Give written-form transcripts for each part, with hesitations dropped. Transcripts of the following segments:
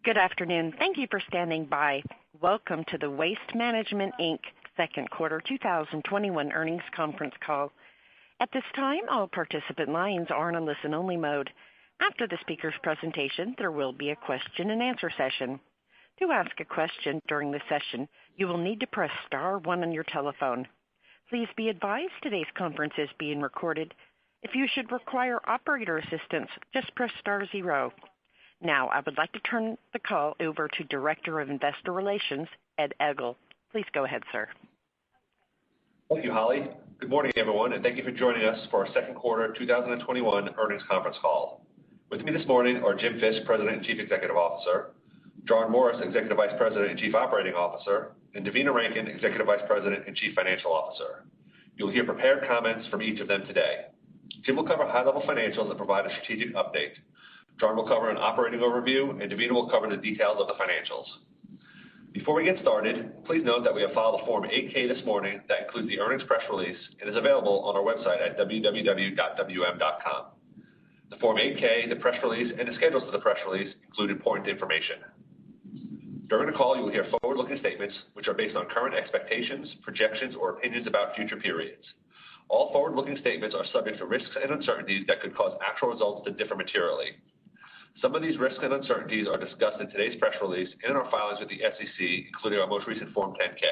Good afternoon. Thank you for standing by. Welcome to the Waste Management, Inc. Second Quarter 2021 Earnings Conference Call. At this time, all participant lines are in a listen-only mode. After the speaker's presentation, there will be a question-and-answer session. To ask a question during the session, you will need to press star one on your telephone. Please be advised today's conference is being recorded. If you should require operator assistance, just press star zero. Now, I would like to turn the call over to Director of Investor Relations, Ed Egl. Please go ahead, sir. Thank you, Holly. Good morning, everyone, and thank you for joining us for our second quarter 2021 earnings conference call. With me this morning are Jim Fish, President and Chief Executive Officer, John Morris, Executive Vice President and Chief Operating Officer, and Devina Rankin, Executive Vice President and Chief Financial Officer. You'll hear prepared comments from each of them today. Jim will cover high-level financials and provide a strategic update. John will cover an operating overview, and Devina will cover the details of the financials. Before we get started, please note that we have filed a Form 8-K this morning that includes the earnings press release and is available on our website at www.wm.com. The Form 8-K, the press release, and the schedules to the press release include important information. During the call, you will hear forward-looking statements which are based on current expectations, projections, or opinions about future periods. All forward-looking statements are subject to risks and uncertainties that could cause actual results to differ materially. Some of these risks and uncertainties are discussed in today's press release and in our filings with the SEC, including our most recent Form 10-K.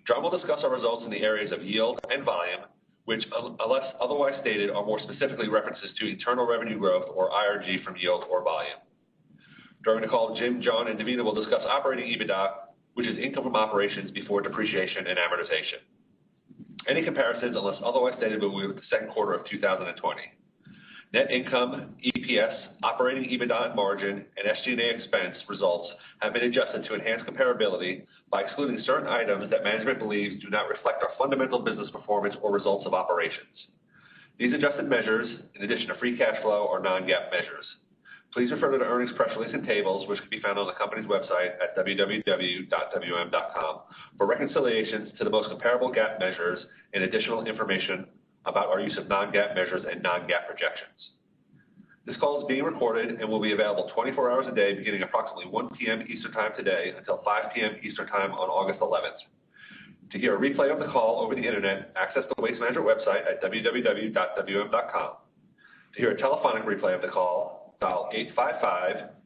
John will discuss our results in the areas of yield and volume, which, unless otherwise stated, are more specifically references to internal revenue growth, or IRG, from yield or volume. During the call, Jim, John, and Devina will discuss operating Ebitda, which is income from operations before depreciation and amortization. Any comparisons, unless otherwise stated, will be with the second quarter of 2020. Net income, EPS, operating Ebitda and margin, and SG&A expense results have been adjusted to enhance comparability by excluding certain items that management believes do not reflect our fundamental business performance or results of operations. These adjusted measures, in addition to free cash flow, are non-GAAP measures. Please refer to the earnings press release and tables, which can be found on the company's website at www.wm.com, for reconciliations to the most comparable GAAP measures and additional information about our use of non-GAAP measures and non-GAAP projections. This call is being recorded and will be available 24 hours a day beginning approximately 1 p.m. Eastern Time today until 5 p.m. Eastern Time on August 11th. To hear a replay of the call over the Internet, access the Waste Management website at www.wm.com. To hear a telephonic replay of the call, dial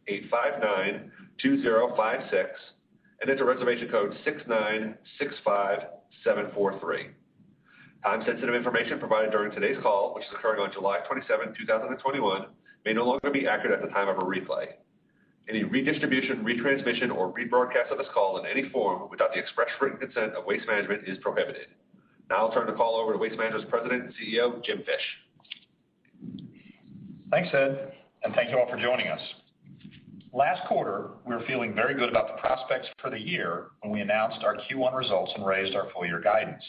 855-859-2056 and enter reservation code 6965743. Time-sensitive information provided during today's call, which is occurring on July 27, 2021, may no longer be accurate at the time of a replay. Any redistribution, retransmission, or rebroadcast of this call in any form without the express written consent of Waste Management is prohibited. Now I'll turn the call over to Waste Management's President and CEO, Jim Fish. Thanks, Ed, and thank you all for joining us. Last quarter, we were feeling very good about the prospects for the year when we announced our Q1 results and raised our full-year guidance.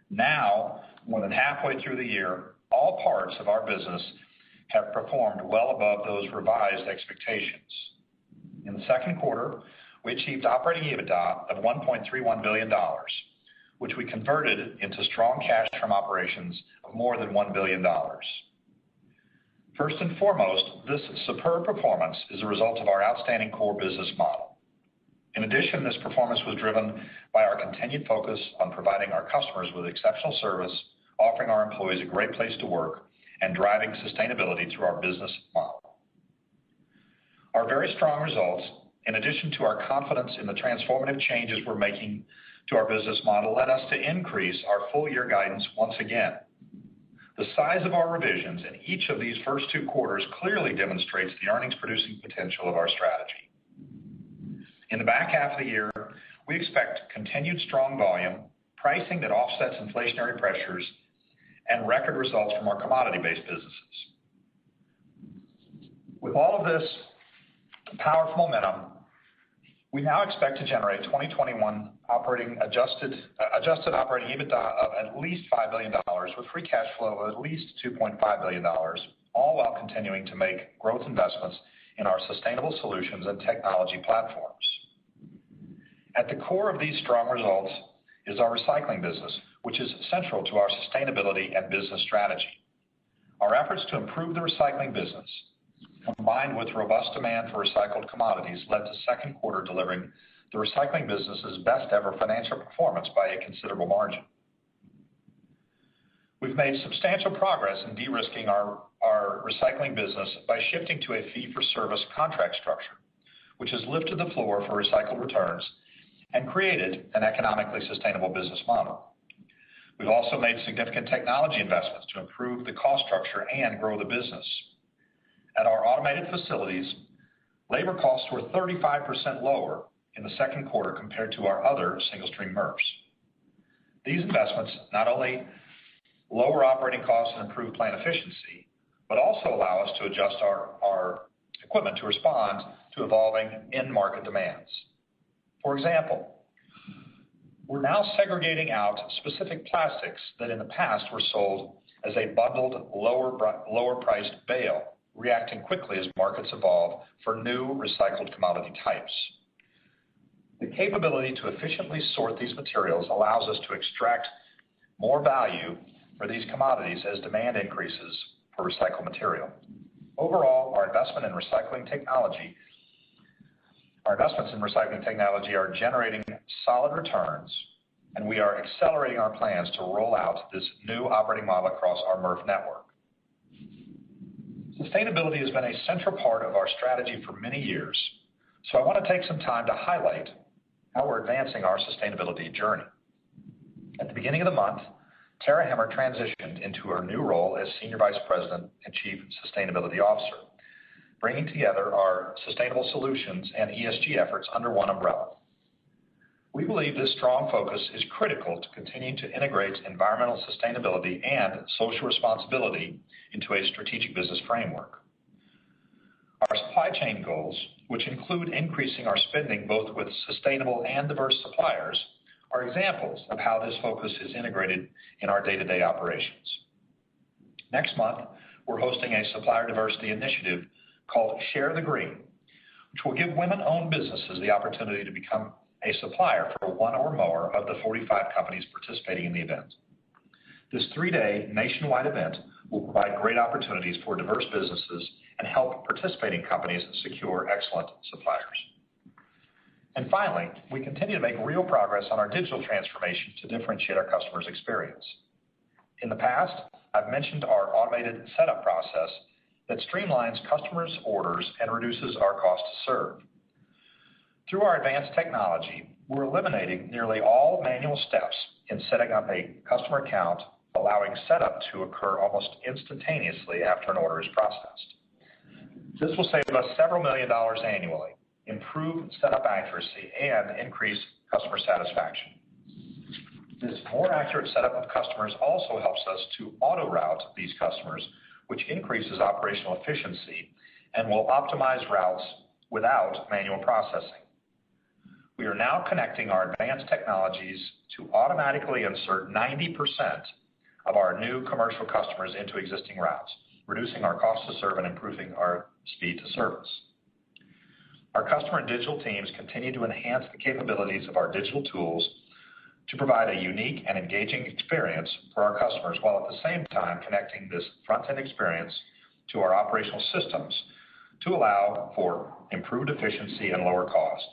Now, more than halfway through the year, all parts of our business have performed well above those revised expectations. In the second quarter, we achieved operating Ebitda of $1.31 billion, which we converted into strong cash from operations of more than $1 billion. First and foremost, this superb performance is a result of our outstanding core business model. In addition, this performance was driven by our continued focus on providing our customers with exceptional service, offering our employees a great place to work, and driving sustainability through our business model. Our very strong results, in addition to our confidence in the transformative changes we're making to our business model, led us to increase our full-year guidance once again. The size of our revisions in each of these first two quarters clearly demonstrates the earnings-producing potential of our strategy. In the back half of the year, we expect continued strong volume, pricing that offsets inflationary pressures, and record results from our commodity-based businesses. With all of this powerful momentum, we now expect to generate 2021 adjusted operating Ebitda of at least $5 billion, with free cash flow of at least $2.5 billion, all while continuing to make growth investments in our sustainable solutions and technology platforms. At the core of these strong results is our recycling business, which is central to our sustainability and business strategy. Our efforts to improve the recycling business combined with robust demand for recycled commodities, led to second quarter delivering the recycling business's best ever financial performance by a considerable margin. We've made substantial progress in de-risking our recycling business by shifting to a fee-for-service contract structure, which has lifted the floor for recycled returns and created an economically sustainable business model. We've also made significant technology investments to improve the cost structure and grow the business. At our automated facilities, labor costs were 35% lower in the second quarter compared to our other single-stream MRFs. These investments not only lower operating costs and improve plant efficiency, but also allow us to adjust our equipment to respond to evolving end-market demands. For example, we're now segregating out specific plastics that in the past were sold as a bundled lower-priced bale, reacting quickly as markets evolve for new recycled commodity types. The capability to efficiently sort these materials allows us to extract more value for these commodities as demand increases for recycled material. Overall, our investments in recycling technology are generating solid returns, and we are accelerating our plans to roll out this new operating model across our MRF network. Sustainability has been a central part of our strategy for many years, so I want to take some time to highlight how we're advancing our sustainability journey. At the beginning of the month, Tara Hemmer transitioned into her new role as Senior Vice President and Chief Sustainability Officer, bringing together our sustainable solutions and ESG efforts under one umbrella. We believe this strong focus is critical to continuing to integrate environmental sustainability and social responsibility into a strategic business framework. Our supply chain goals, which include increasing our spending both with sustainable and diverse suppliers, are examples of how this focus is integrated in our day-to-day operations. Next month, we're hosting a supplier diversity initiative called Share the Green, which will give women-owned businesses the opportunity to become a supplier for one or more of the 45 companies participating in the event. This 3-day nationwide event will provide great opportunities for diverse businesses and help participating companies secure excellent suppliers. And finally, we continue to make real progress on our digital transformation to differentiate our customers' experience. In the past, I've mentioned our automated setup process that streamlines customers' orders and reduces our cost to serve. Through our advanced technology, we're eliminating nearly all manual steps in setting up a customer account, allowing setup to occur almost instantaneously after an order is processed. This will save us several $1 million annually, improve setup accuracy, and increase customer satisfaction. This more accurate setup of customers also helps us to auto-route these customers, which increases operational efficiency and will optimize routes without manual processing. We are now connecting our advanced technologies to automatically insert 90% of our new commercial customers into existing routes, reducing our cost to serve and improving our speed to service. Our customer and digital teams continue to enhance the capabilities of our digital tools to provide a unique and engaging experience for our customers, while at the same time connecting this front-end experience to our operational systems to allow for improved efficiency and lower costs.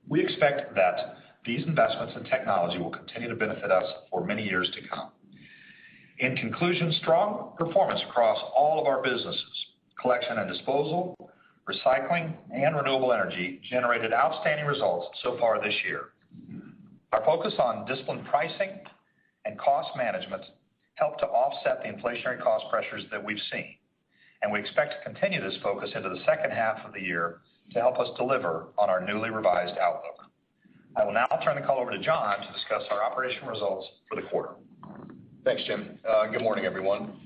We expect that these investments in technology will continue to benefit us for many years to come. In conclusion, strong performance across all of our businesses, collection and disposal, recycling, and renewable energy, generated outstanding results so far this year. Our focus on disciplined pricing and cost management helped to offset the inflationary cost pressures that we've seen, and we expect to continue this focus into the second half of the year to help us deliver on our newly revised outlook. I will now turn the call over to John to discuss our operational results for the quarter. Thanks, Jim. Good morning, everyone.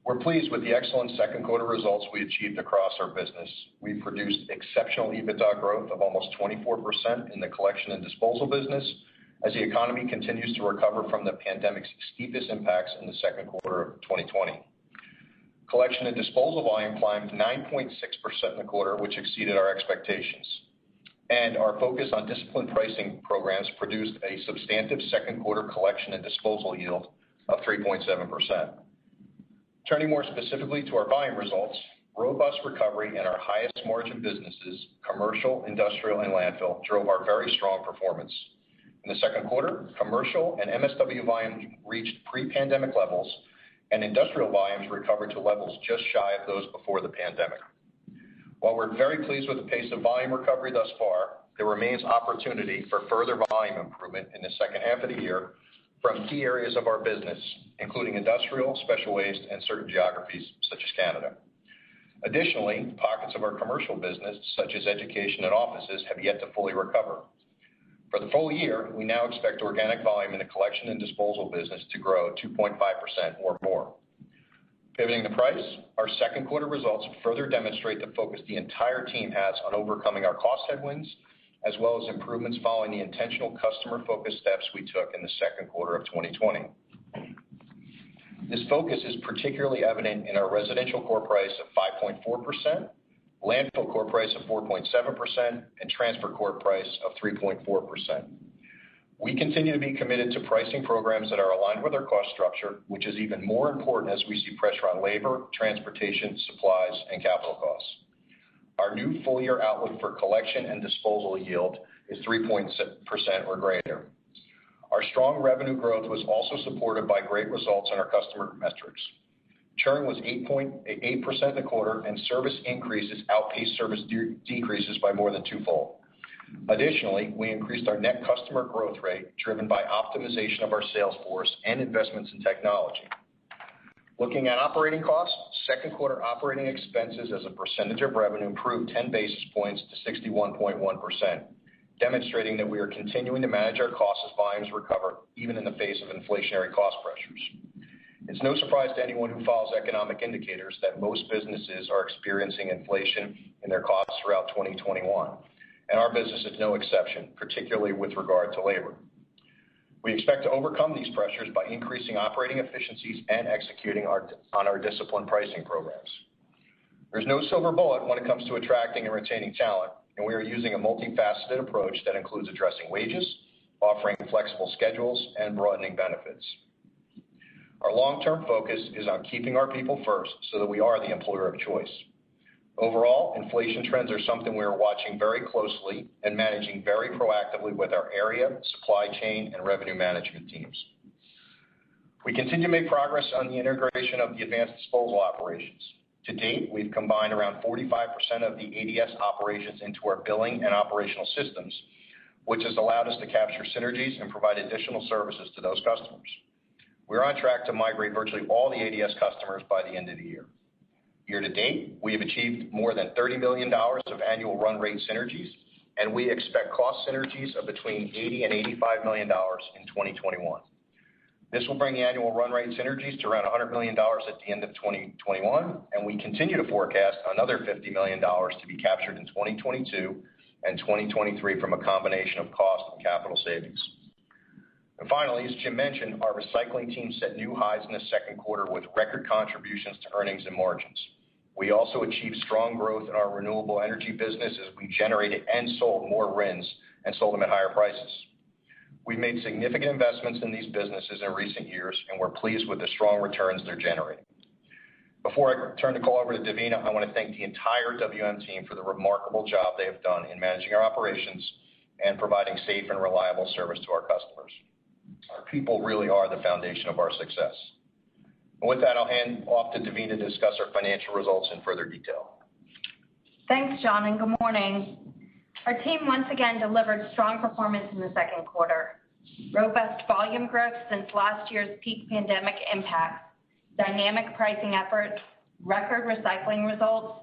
We're pleased with the excellent second quarter results we achieved across our business. We produced exceptional Ebitda growth of almost 24% in the collection and disposal business as the economy continues to recover from the pandemic's steepest impacts in the second quarter of 2020. Collection and disposal volume climbed 9.6% in the quarter, which exceeded our expectations. And our focus on disciplined pricing programs produced a substantive second quarter collection and disposal yield of 3.7%. Turning more specifically to our volume results, Robust recovery in our highest margin businesses, commercial, industrial, and landfill, drove our very strong performance. In the second quarter, commercial and MSW volumes reached pre-pandemic levels, and industrial volumes recovered to levels just shy of those before the pandemic. While we're very pleased with the pace of volume recovery thus far, there remains opportunity for further volume improvement in the second half of the year from key areas of our business, including industrial, special waste, and certain geographies such as Canada. Additionally, pockets of our commercial business, such as education and offices, have yet to fully recover. For the full year, we now expect organic volume in the collection and disposal business to grow 2.5% or more. Pivoting to price, our second quarter results further demonstrate the focus the entire team has on overcoming our cost headwinds, as well as improvements following the intentional customer-focused steps we took in the second quarter of 2020. This focus is particularly evident in our residential core price of 5.4%, landfill core price of 4.7%, and transfer core price of 3.4%. We continue to be committed to pricing programs that are aligned with our cost structure, which is even more important as we see pressure on labor, transportation, supplies, and capital costs. Our new full-year outlook for collection and disposal yield is 3% or greater. Our strong revenue growth was also supported by great results in our customer metrics. Churn was 8.8% in the quarter, and service increases outpaced service decreases by more than twofold. Additionally, we increased our net customer growth rate, driven by optimization of our sales force and investments in technology. Looking at operating costs, second quarter operating expenses as a percentage of revenue improved 10 basis points to 61.1%, demonstrating that we are continuing to manage our costs as volumes recover, even in the face of inflationary cost pressures. It's no surprise to anyone who follows economic indicators that most businesses are experiencing inflation in their costs throughout 2021, and our business is no exception, particularly with regard to labor. We expect to overcome these pressures by increasing operating efficiencies and executing on our disciplined pricing programs. There's no silver bullet when it comes to attracting and retaining talent, and we are using a multifaceted approach that includes addressing wages, offering flexible schedules, and broadening benefits. Our long-term focus is on keeping our people first so that we are the employer of choice. Overall, inflation trends are something we are watching very closely and managing very proactively with our area, supply chain, and revenue management teams. We continue to make progress on the integration of the advanced disposal operations. To date, we've combined around 45% of the ADS operations into our billing and operational systems, which has allowed us to capture synergies and provide additional services to those customers. We're on track to migrate virtually all the ADS customers by the end of the year. Year to date, we have achieved more than $30 million of annual run rate synergies, and we expect cost synergies of between $80 and $85 million in 2021. This will bring the annual run rate synergies to around $100 million at the end of 2021, and we continue to forecast another $50 million to be captured in 2022 and 2023 from a combination of cost and capital savings. And finally, as Jim mentioned, our recycling team set new highs in the second quarter with record contributions to earnings and margins. We also achieved strong growth in our renewable energy business as we generated and sold more RINs and sold them at higher prices. We've made significant investments in these businesses in recent years, and we're pleased with the strong returns they're generating. Before I turn the call over to Davina, I want to thank the entire WM team for the remarkable job they have done in managing our operations and providing safe and reliable service to our customers. Our people really are the foundation of our success. And with that, I'll hand off to Davina to discuss our financial results in further detail. Thanks, John, and good morning. Our team once again delivered strong performance in the second quarter. Robust volume growth since last year's peak pandemic impacts, dynamic pricing efforts, record recycling results,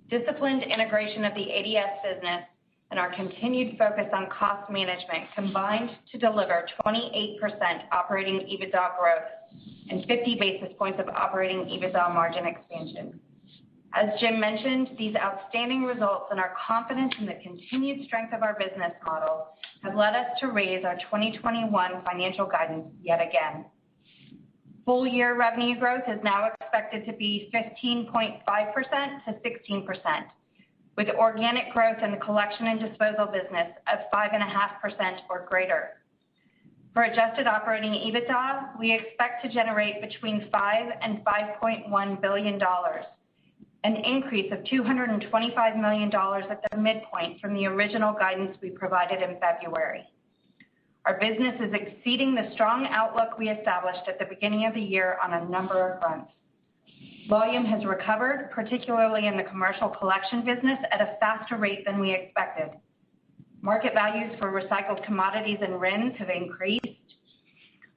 disciplined integration of the ADS business, and our continued focus on cost management combined to deliver 28% operating EBITDA growth and 50 basis points of operating EBITDA margin expansion. As Jim mentioned, these outstanding results and our confidence in the continued strength of our business model have led us to raise our 2021 financial guidance yet again. Full year revenue growth is now expected to be 15.5% to 16%, with organic growth in the collection and disposal business of 5.5% or greater. For adjusted operating EBITDA, we expect to generate between $5 and $5.1 billion. an increase of $225 million at the midpoint from the original guidance we provided in February. Our business is exceeding the strong outlook we established at the beginning of the year on a number of fronts. Volume has recovered, particularly in the commercial collection business, at a faster rate than we expected. Market values for recycled commodities and RINs have increased.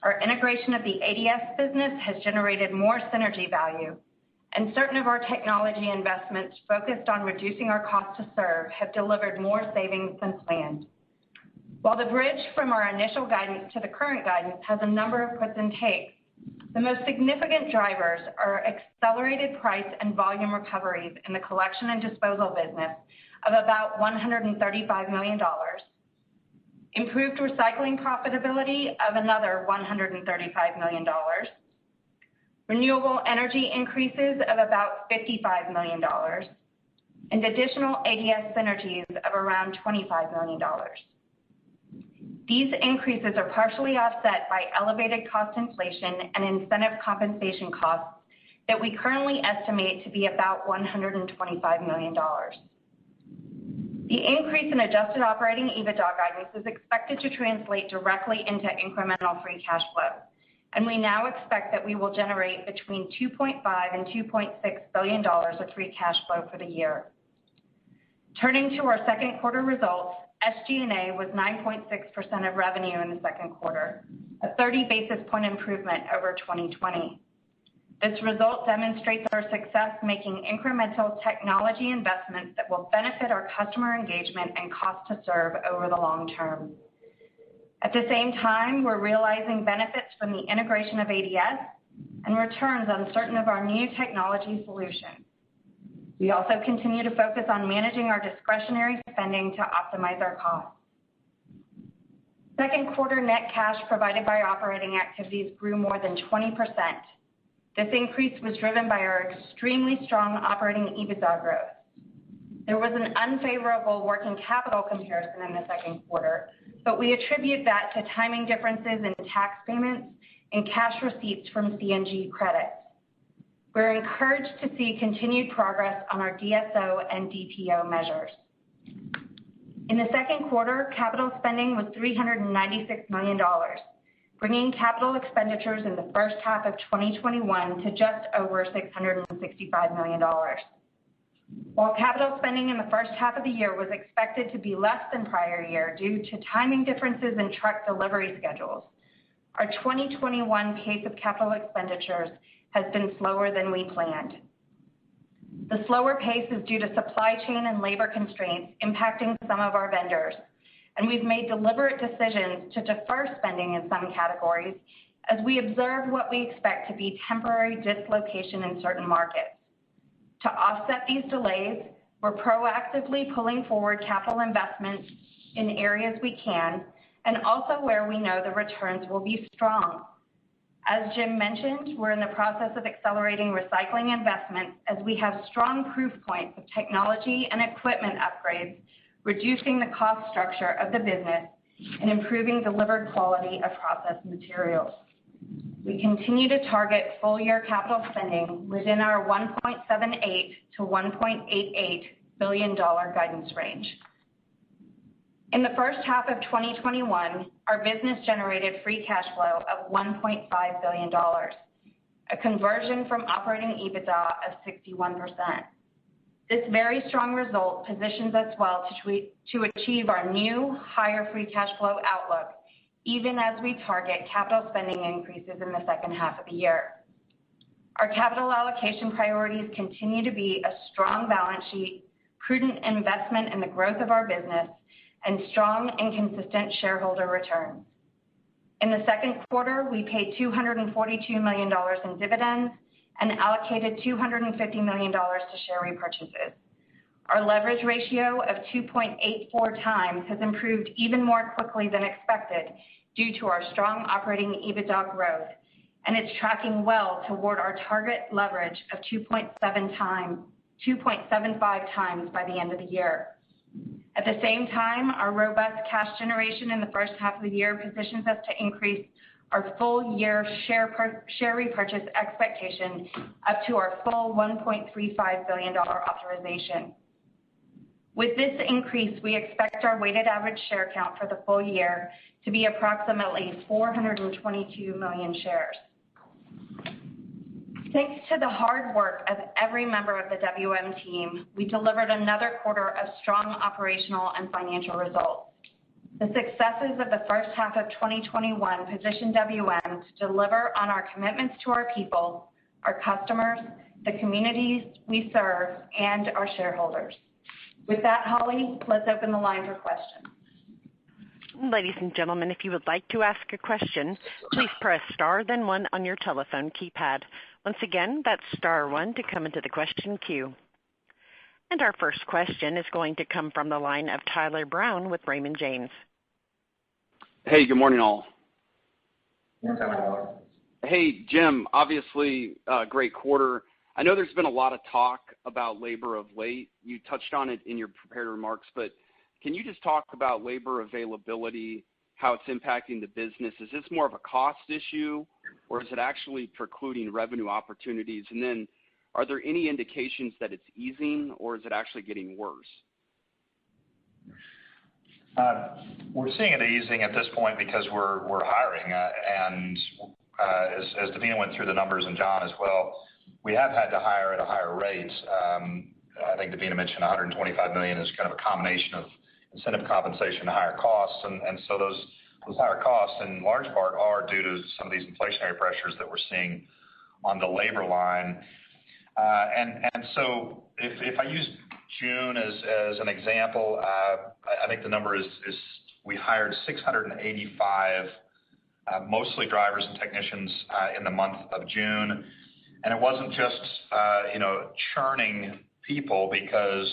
Our integration of the ADS business has generated more synergy value, and certain of our technology investments focused on reducing our cost to serve have delivered more savings than planned. While the bridge from our initial guidance to the current guidance has a number of puts and takes, the most significant drivers are accelerated price and volume recoveries in the collection and disposal business of about $135 million, improved recycling profitability of another $135 million, renewable energy increases of about $55 million, and additional ADS synergies of around $25 million. These increases are partially offset by elevated cost inflation and incentive compensation costs that we currently estimate to be about $125 million. The increase in adjusted operating EBITDA guidance is expected to translate directly into incremental free cash flow, and we now expect that we will generate between $2.5 and $2.6 billion of free cash flow for the year. Turning to our second quarter results, SG&A was 9.6% of revenue in the second quarter, a 30 basis point improvement over 2020. This result demonstrates our success making incremental technology investments that will benefit our customer engagement and cost to serve over the long term. At the same time, we're realizing benefits from the integration of ADS and returns on certain of our new technology solutions. We also continue to focus on managing our discretionary spending to optimize our costs. Second quarter net cash provided by operating activities grew more than 20%. This increase was driven by our extremely strong operating EBITDA growth. There was an unfavorable working capital comparison in the second quarter, but we attribute that to timing differences in tax payments and cash receipts from CNG credits. We're encouraged to see continued progress on our DSO and DPO measures. In the second quarter, capital spending was $396 million, bringing capital expenditures in the first half of 2021 to just over $665 million. While capital spending in the first half of the year was expected to be less than prior year due to timing differences in truck delivery schedules, our 2021 pace of capital expenditures has been slower than we planned. The slower pace is due to supply chain and labor constraints impacting some of our vendors, and we've made deliberate decisions to defer spending in some categories as we observe what we expect to be temporary dislocation in certain markets. To offset these delays, we're proactively pulling forward capital investments in areas we can and also where we know the returns will be strong. As Jim mentioned, we're in the process of accelerating recycling investments as we have strong proof points of technology and equipment upgrades, reducing the cost structure of the business and improving delivered quality of processed materials. We continue to target full-year capital spending within our $1.78 to $1.88 billion guidance range. In the first half of 2021, our business generated free cash flow of $1.5 billion, a conversion from operating EBITDA of 61%. This very strong result positions us well to achieve our new higher free cash flow outlook, even as we target capital spending increases in the second half of the year. Our capital allocation priorities continue to be a strong balance sheet, prudent investment in the growth of our business, and strong and consistent shareholder returns. In the second quarter, we paid $242 million in dividends and allocated $250 million to share repurchases. Our leverage ratio of 2.84 times has improved even more quickly than expected due to our strong operating EBITDA growth, and it's tracking well toward our target leverage of 2.75 times by the end of the year. At the same time, our robust cash generation in the first half of the year positions us to increase our full year share repurchase expectation up to our full $1.35 billion authorization. With this increase, we expect our weighted average share count for the full year to be approximately 422 million shares. Thanks to the hard work of every member of the WM team, we delivered another quarter of strong operational and financial results. The successes of the first half of 2021 position WM to deliver on our commitments to our people, our customers, the communities we serve, and our shareholders. With that, Holly, let's open the line for questions. Ladies and gentlemen, if you would like to ask a question, please press star then one on your telephone keypad. Once again, that's star one to come into the question queue. And our first question is going to come from the line of Tyler Brown with Raymond James. Hey, good morning, all. Good morning, Tyler. Hey, Jim, obviously, great quarter. I know there's been a lot of talk about labor of late. You touched on it in your prepared remarks, but can you just talk about labor availability, how it's impacting the business? Is this more of a cost issue, or is it actually precluding revenue opportunities? And then are there any indications that it's easing, or is it actually getting worse? We're seeing it easing at this point because we're hiring, and as Devina went through the numbers, and John as well, we have had to hire at a higher rate. I think Devina mentioned $125 million is kind of a combination of incentive compensation and higher costs, and so those higher costs in large part are due to some of these inflationary pressures that we're seeing on the labor line. And so if I use June as an example, I think the number is we hired 685, mostly drivers and technicians in the month of June. And it wasn't just, churning people because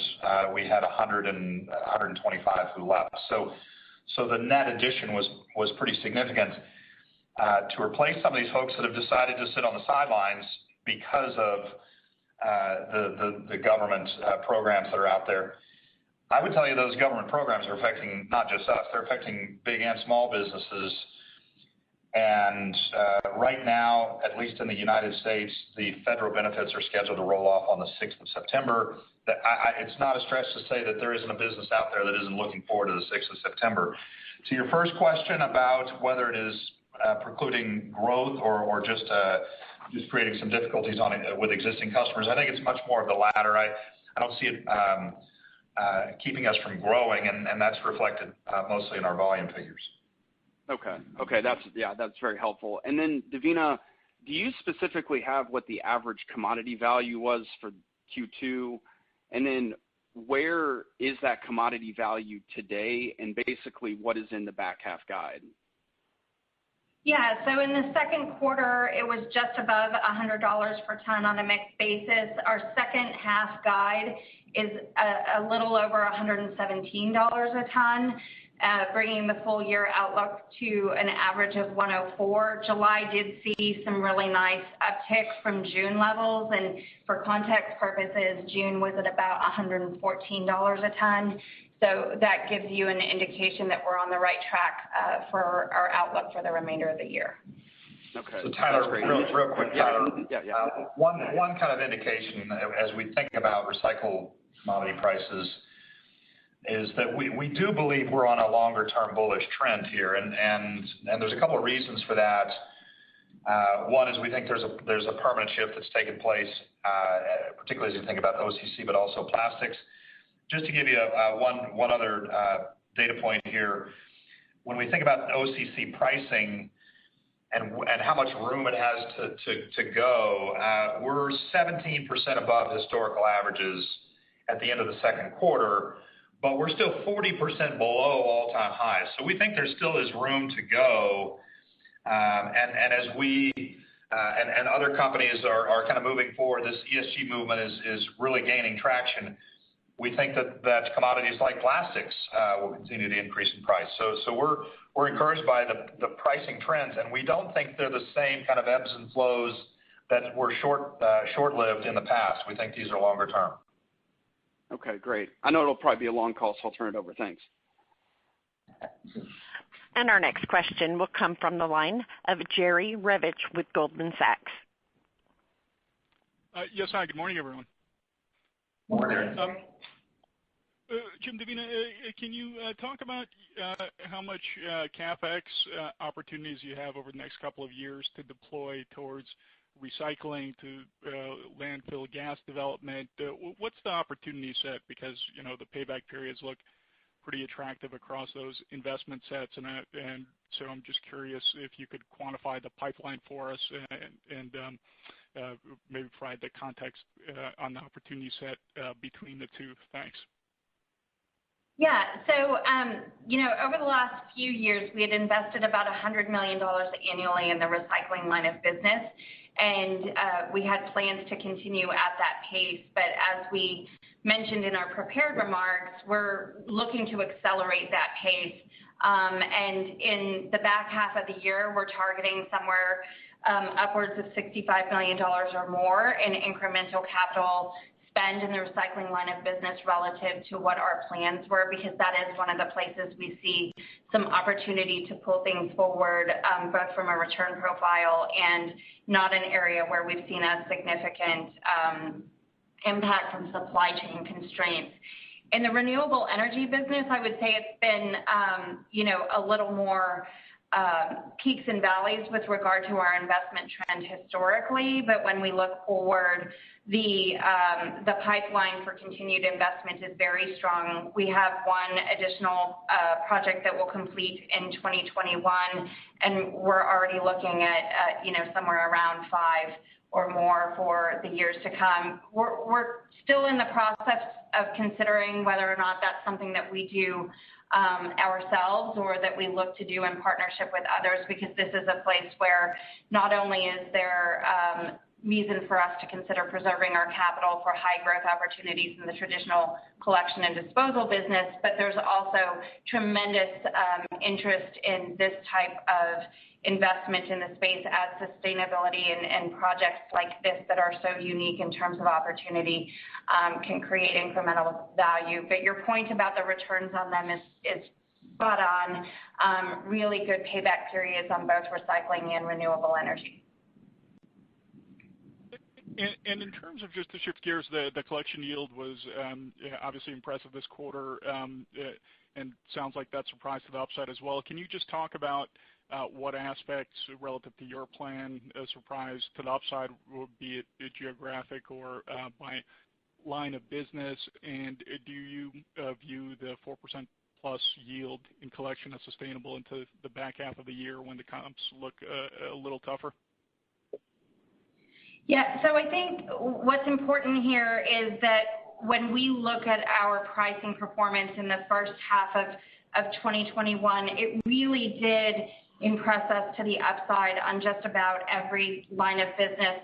we had 125 who left. So the net addition was pretty significant. To replace some of these folks that have decided to sit on the sidelines because of the government programs that are out there, I would tell you those government programs are affecting not just us, they're affecting big and small businesses. And right now, at least in the United States, the federal benefits are scheduled to roll off on the 6th of September. It's not a stretch to say that there isn't a business out there that isn't looking forward to the 6th of September. To your first question about whether it is precluding growth or just creating some difficulties with existing customers, I think it's much more of the latter. I don't see it keeping us from growing, and that's reflected mostly in our volume figures. Okay, that's very helpful. And then, Devina, do you specifically have what the average commodity value was for Q2? And then where is that commodity value today, and basically what is in the back half guide? Yeah, so in the second quarter, it was just above $100 per ton on a mixed basis. Our second half guide is a little over $117 a ton. Bringing the full year outlook to an average of 104. July did see some really nice uptick from June levels, and for context purposes, June was at about $114 a ton. So that gives you an indication that we're on the right track for our outlook for the remainder of the year. Okay. So Tyler, real quick, Tyler. Yeah. One kind of indication as we think about recycled commodity prices is that we do believe we're on a longer-term bullish trend here, and there's a couple of reasons for that. One is we think there's a permanent shift that's taken place, particularly as you think about OCC, but also plastics. Just to give you one other data point here, when we think about OCC pricing and how much room it has to go, we're 17% above historical averages at the end of the second quarter, but we're still 40% below all-time highs. So we think there still is room to go, and as we and other companies are kind of moving forward, this ESG movement is really gaining traction. We think that commodities like plastics will continue to increase in price. So we're encouraged by the pricing trends, and we don't think they're the same kind of ebbs and flows that were short-lived in the past. We think these are longer term. Okay, great. I know it'll probably be a long call, so I'll turn it over. Thanks. And our next question will come from the line of Jerry Revich with Goldman Sachs. Yes, hi. Good morning, everyone. Morning. Jim, Davina, can you talk about how much CapEx opportunities you have over the next couple of years to deploy towards recycling, to landfill gas development? What's the opportunity set? Because, the payback periods look pretty attractive across those investment sets, and so I'm just curious if you could quantify the pipeline for us and maybe provide the context on the opportunity set between the two. Thanks. Yeah. So, over the last few years, we had invested about $100 million annually in the recycling line of business, and we had plans to continue at that pace. But as we mentioned in our prepared remarks, we're looking to accelerate that pace. And in the back half of the year, we're targeting somewhere upwards of $65 million or more in incremental capital spend in the recycling line of business relative to what our plans were, because that is one of the places we see some opportunity to pull things forward, both from a return profile and not an area where we've seen a significant impact from supply chain constraints. In the renewable energy business, I would say it's been, a little more peaks and valleys with regard to our investment trend historically. But when we look forward, the pipeline for continued investment is very strong. We have one additional project that will complete in 2021, and we're already looking at somewhere around 5 or more for the years to come. We're still in the process of considering whether or not that's something that we do ourselves or that we look to do in partnership with others, because this is a place where not only is there reason for us to consider preserving our capital for high growth opportunities in the traditional collection and disposal business, but there's also tremendous interest in this type of investment in the space as sustainability and projects like this that are so unique in terms of opportunity can create incremental value. But your point about the returns on them is spot on. Really good payback periods on both recycling and renewable energy. And in terms of, just to shift gears, the collection yield was obviously impressive this quarter, and sounds like that surprised to the upside as well. Can you just talk about what aspects relative to your plan surprised to the upside, be it geographic or by line of business? And do you view the 4% plus yield in collection as sustainable into the back half of the year when the comps look a little tougher? Yeah, so I think what's important here is that when we look at our pricing performance in the first half of 2021, it really did impress us to the upside on just about every line of business.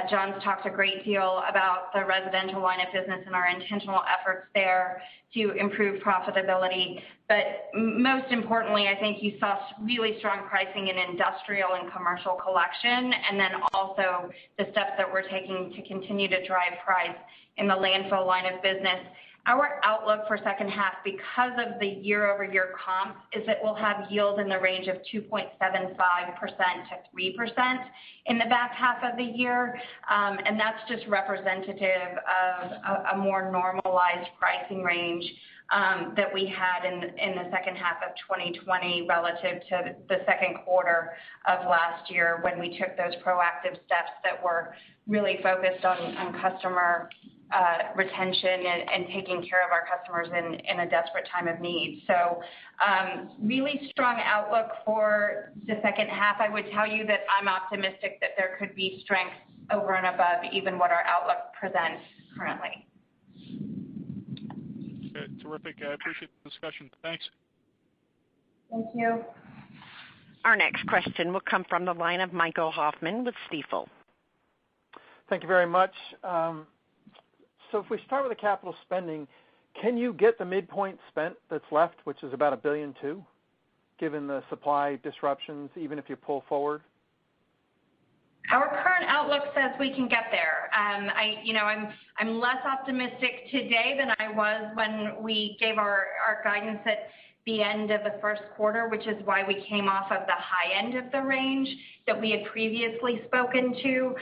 John's talked a great deal about the residential line of business and our intentional efforts there to improve profitability. But most importantly, I think you saw really strong pricing in industrial and commercial collection, and then also the steps that we're taking to continue to drive price in the landfill line of business. Our outlook for second half, because of the year-over-year comps, is that we'll have yield in the range of 2.75% to 3% in the back half of the year. And that's just representative of a more normalized pricing range that we had in the second half of 2020 relative to the second quarter of last year, when we took those proactive steps that were really focused on customer retention and taking care of our customers in a desperate time of need. So really strong outlook for the second half. I would tell you that I'm optimistic that there could be strength over and above even what our outlook presents currently. Terrific. I appreciate the discussion. Thanks. Thank you. Our next question will come from the line of Michael Hoffman with Stifel. Thank you very much. So if we start with the capital spending, can you get the midpoint spent that's left, which is about $1.2 billion, given the supply disruptions, even if you pull forward? Our current outlook says we can get there. I'm less optimistic today than I was when we gave our guidance the end of the first quarter, which is why we came off of the high end of the range that we had previously spoken to.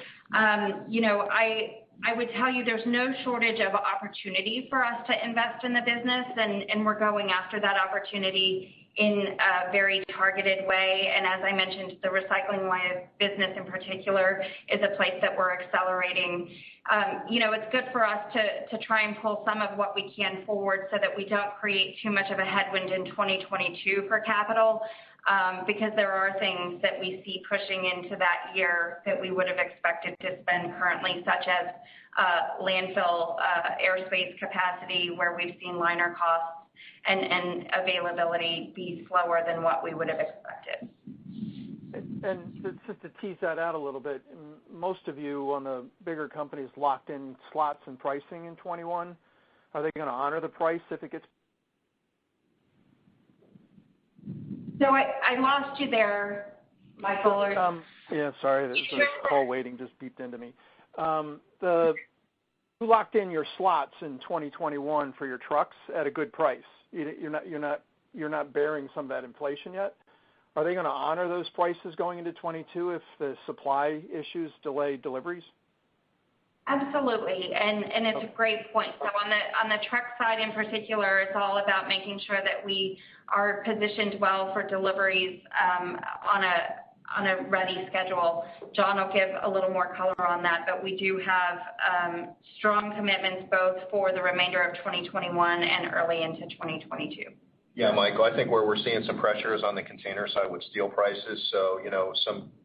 I would tell you there's no shortage of opportunity for us to invest in the business, and we're going after that opportunity in a very targeted way. And as I mentioned, the recycling line of business in particular is a place that we're accelerating. It's good for us to try and pull some of what we can forward so that we don't create too much of a headwind in 2022 for capital, because there are things that we see pushing into that year that we would have expected to spend currently, such as landfill airspace capacity, where we've seen liner costs and availability be slower than what we would have expected. And just to tease that out a little bit, most of you on the bigger companies locked in slots and pricing in 21. Are they going to honor the price if it gets? So I lost you there, Michael. Yeah, sorry, there's a call waiting just beeped into me. You locked in your slots in 2021 for your trucks at a good price. You're not bearing some of that inflation yet. Are they going to honor those prices going into 22 if the supply issues delay deliveries? Absolutely, and it's a great point. So on the truck side in particular, it's all about making sure that we are positioned well for deliveries on a ready schedule. John will give a little more color on that, but we do have strong commitments both for the remainder of 2021 and early into 2022. Yeah, Michael, I think where we're seeing some pressures on the container side with steel prices. So,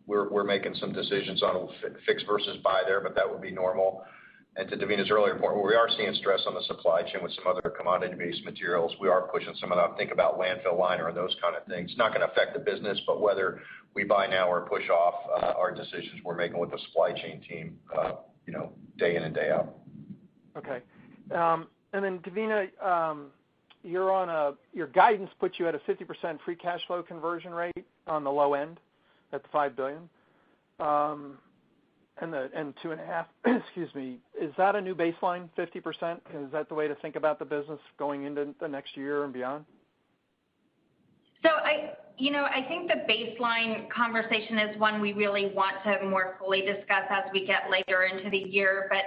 we're making some decisions on fix versus buy there, but that would be normal. And to Davina's earlier point, where we are seeing stress on the supply chain with some other commodity-based materials, we are pushing some of that. Think about landfill liner and those kind of things. It's not going to affect the business, but whether we buy now or push off our decisions we're making with the supply chain team, day in and day out. Okay. And then Davina, your guidance puts you at a 50% free cash flow conversion rate on the low end at the $5 billion, and 2.5. Excuse me. Is that a new baseline, 50%? Is that the way to think about the business going into the next year and beyond? So I think the baseline conversation is one we really want to more fully discuss as we get later into the year, but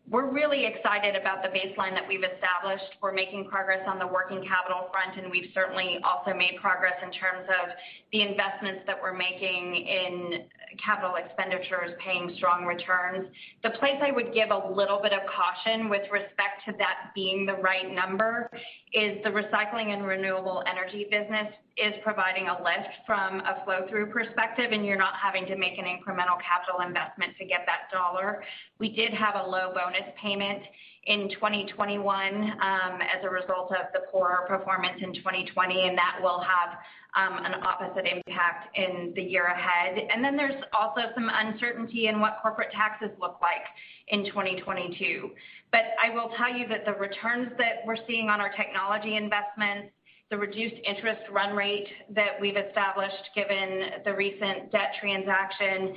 we're really excited about the baseline that we've established. We're making progress on the working capital front, and we've certainly also made progress in terms of the investments that we're making in capital expenditures paying strong returns. The place I would give a little bit of caution with respect to that being the right number is the recycling and renewable energy business is providing a lift from a flow-through perspective, and you're not having to make an incremental capital investment to get that dollar. We did have a low bonus payment in 2021 as a result of the poorer performance in 2020, and that will have an opposite impact in the year ahead. And then there's also some uncertainty in what corporate taxes look like in 2022. But I will tell you that the returns that we're seeing on our technology investments, the reduced interest run rate that we've established given the recent debt transaction,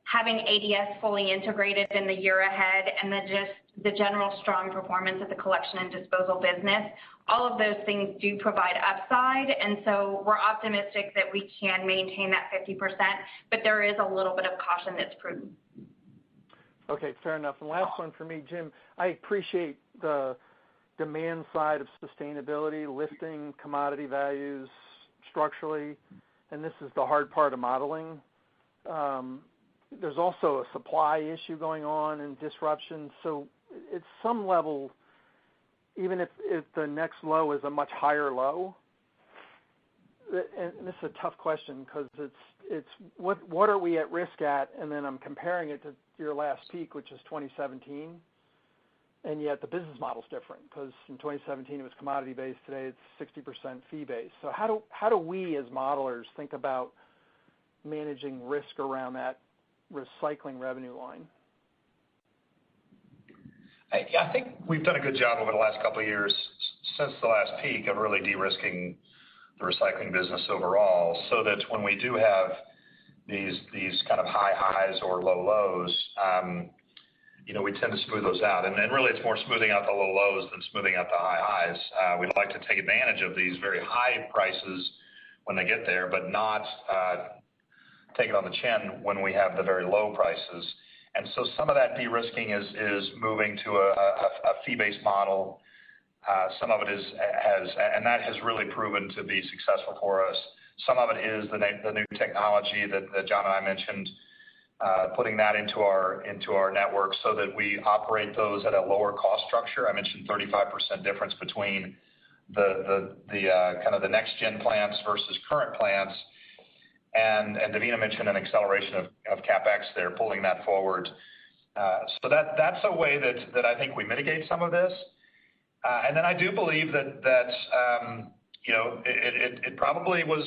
having ADS fully integrated in the year ahead, and then just the general strong performance of the collection and disposal business, all of those things do provide upside. And so we're optimistic that we can maintain that 50%, but there is a little bit of caution that's prudent. Okay, fair enough. And last one for me, Jim, I appreciate the demand side of sustainability, lifting commodity values structurally, and this is the hard part of modeling. There's also a supply issue going on and disruption. So at some level, even if the next low is a much higher low, and this is a tough question because it's what are we at risk at? And then I'm comparing it to your last peak, which is 2017. And yet the business model's different because in 2017 it was commodity-based. Today it's 60% fee-based. So how do we as modelers think about managing risk around that recycling revenue line? I think we've done a good job over the last couple of years since the last peak of really de-risking the recycling business overall, so that when we do have these kind of high highs or low lows, we tend to smooth those out. And really, it's more smoothing out the low lows than smoothing out the high highs. We'd like to take advantage of these very high prices when they get there, but not take it on the chin when we have the very low prices. And so some of that de-risking is moving to a fee-based model. Some of it and that has really proven to be successful for us. Some of it is the new technology that John and I mentioned, putting that into our network so that we operate those at a lower cost structure. I mentioned 35% difference between the kind of the next gen plants versus current plants, and Devina mentioned an acceleration of capex there, pulling that forward. So that's a way that I think we mitigate some of this. And then I do believe that it probably was,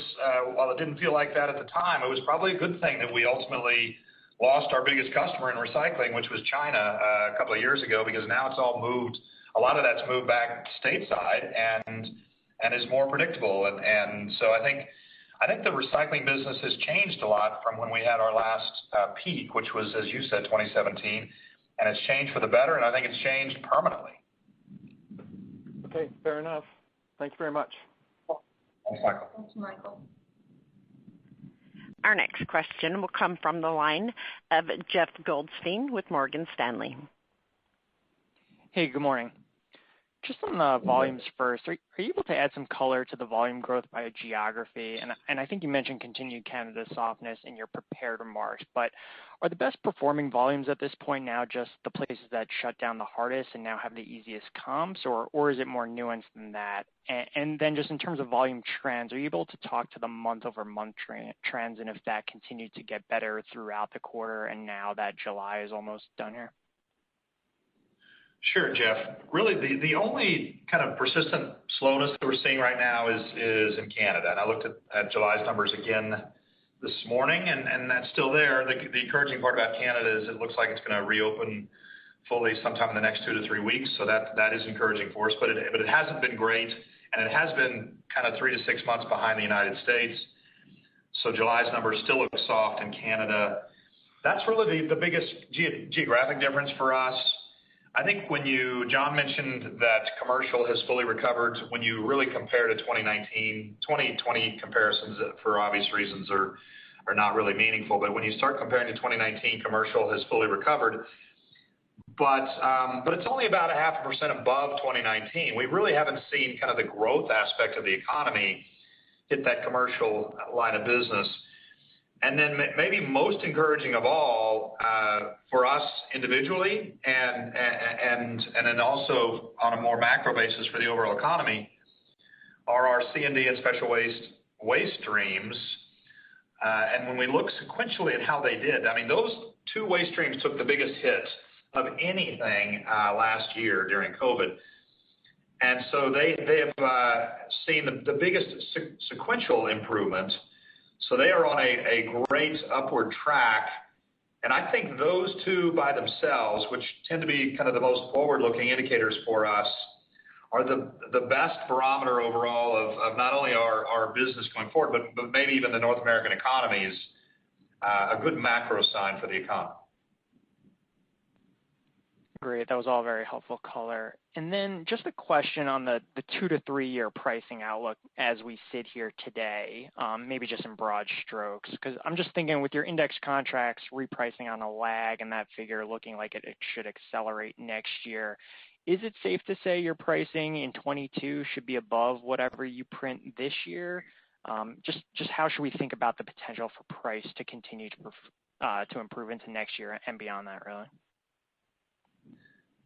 while it didn't feel like that at the time, it was probably a good thing that we ultimately lost our biggest customer in recycling, which was China, a couple of years ago, because now it's all moved. A lot of that's moved back stateside and is more predictable. And so I think the recycling business has changed a lot from when we had our last peak, which was, as you said, 2017, and it's changed for the better, and I think it's changed permanently. Okay, fair enough. Thank you very much. Thanks, Michael. Thanks, Michael. Our next question will come from the line of Jeff Goldstein with Morgan Stanley. Hey, good morning. Just on the volumes first, are you able to add some color to the volume growth by geography? And I think you mentioned continued Canada softness in your prepared remarks, but are the best performing volumes at this point now just the places that shut down the hardest and now have the easiest comps, or is it more nuanced than that? And then just in terms of volume trends, are you able to talk to the month-over-month trends and if that continued to get better throughout the quarter and now that July is almost done here? Sure, Jeff. Really, the only kind of persistent slowness that we're seeing right now is in Canada. And I looked at July's numbers again this morning, and that's still there. The encouraging part about Canada is it looks like it's going to reopen fully sometime in the next 2 to 3 weeks. So that is encouraging for us. But it hasn't been great, and it has been kind of 3 to 6 months behind the United States. So July's numbers still look soft in Canada. That's really the biggest geographic difference for us. I think John mentioned that commercial has fully recovered. When you really compare to 2019, 2020 comparisons for obvious reasons are not really meaningful. But when you start comparing to 2019, commercial has fully recovered. But it's only about 0.5% above 2019. We really haven't seen kind of the growth aspect of the economy hit that commercial line of business. And then maybe most encouraging of all for us individually and then also on a more macro basis for the overall economy are our C&D and special waste streams. And when we look sequentially at how they did, I mean, those two waste streams took the biggest hit of anything last year during COVID. And so they have seen the biggest sequential improvement. So they are on a great upward track. And I think those two by themselves, which tend to be kind of the most forward-looking indicators for us, are the best barometer overall of not only our business going forward, but maybe even the North American economy is a good macro sign for the economy. Great. That was all very helpful color. And then just a question on the 2 to 3 year pricing outlook as we sit here today, maybe just in broad strokes, because I'm just thinking with your index contracts repricing on a lag and that figure looking like it should accelerate next year, is it safe to say your pricing in 22 should be above whatever you print this year? Just how should we think about the potential for price to continue to improve into next year and beyond that, really?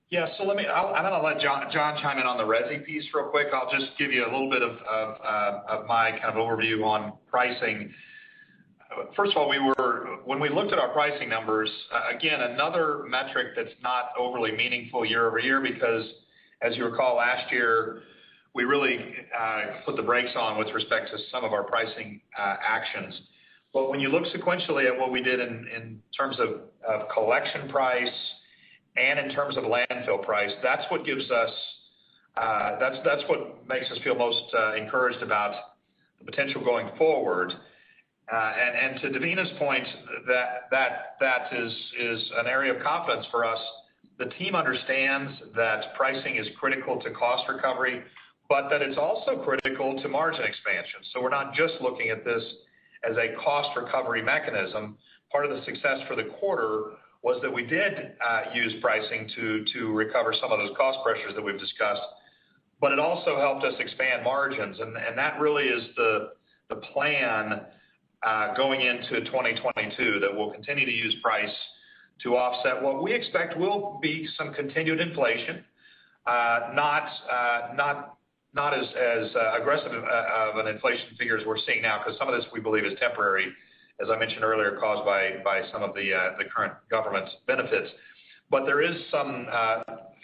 Yeah, so I'm going to let John chime in on the resi piece real quick. I'll just give you a little bit of my kind of overview on pricing. First of all, when we looked at our pricing numbers, again, another metric that's not overly meaningful year over year because, as you recall, last year we really put the brakes on with respect to some of our pricing actions. But when you look sequentially at what we did in terms of collection price, and in terms of landfill price, that's what gives us, that's what makes us feel most encouraged about the potential going forward. And to Devina's point, that is an area of confidence for us the team understands that pricing is critical to cost recovery, but that it's also critical to margin expansion. So we're not just looking at this as a cost recovery mechanism. Part of the success for the quarter was that we did use pricing to recover some of those cost pressures that we've discussed, but it also helped us expand margins, and that really is the plan going into 2022, that we'll continue to use price to offset what we expect will be some continued inflation, not as aggressive of an inflation figure as we're seeing now, because some of this we believe is temporary, as I mentioned earlier, caused by some of the current government's benefits. But there is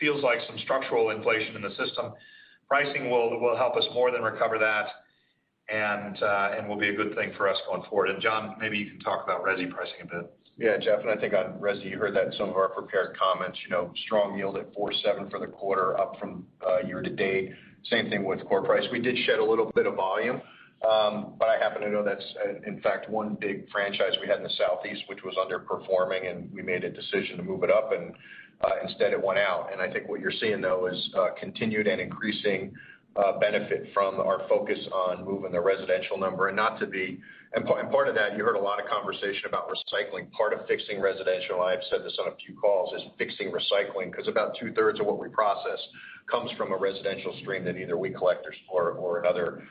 feels like some structural inflation in the system. Pricing will help us more than recover that, and will be a good thing for us going forward. And John, maybe you can talk about resi pricing a bit. Yeah, Jeff, and I think on resi, you heard that in some of our prepared comments. Strong yield at 4.7 for the quarter, up from year to date. Same thing with core price. We did shed a little bit of volume, but I happen to know that's, in fact, one big franchise we had in the Southeast, which was underperforming, and we made a decision to move it up, and instead it went out. And I think what you're seeing, though, is continued and increasing benefit from our focus on moving the residential number, and part of that, you heard a lot of conversation about recycling. Part of fixing residential, I've said this on a few calls, is fixing recycling, because about 2/3 of what we process comes from a residential stream that either we collect or another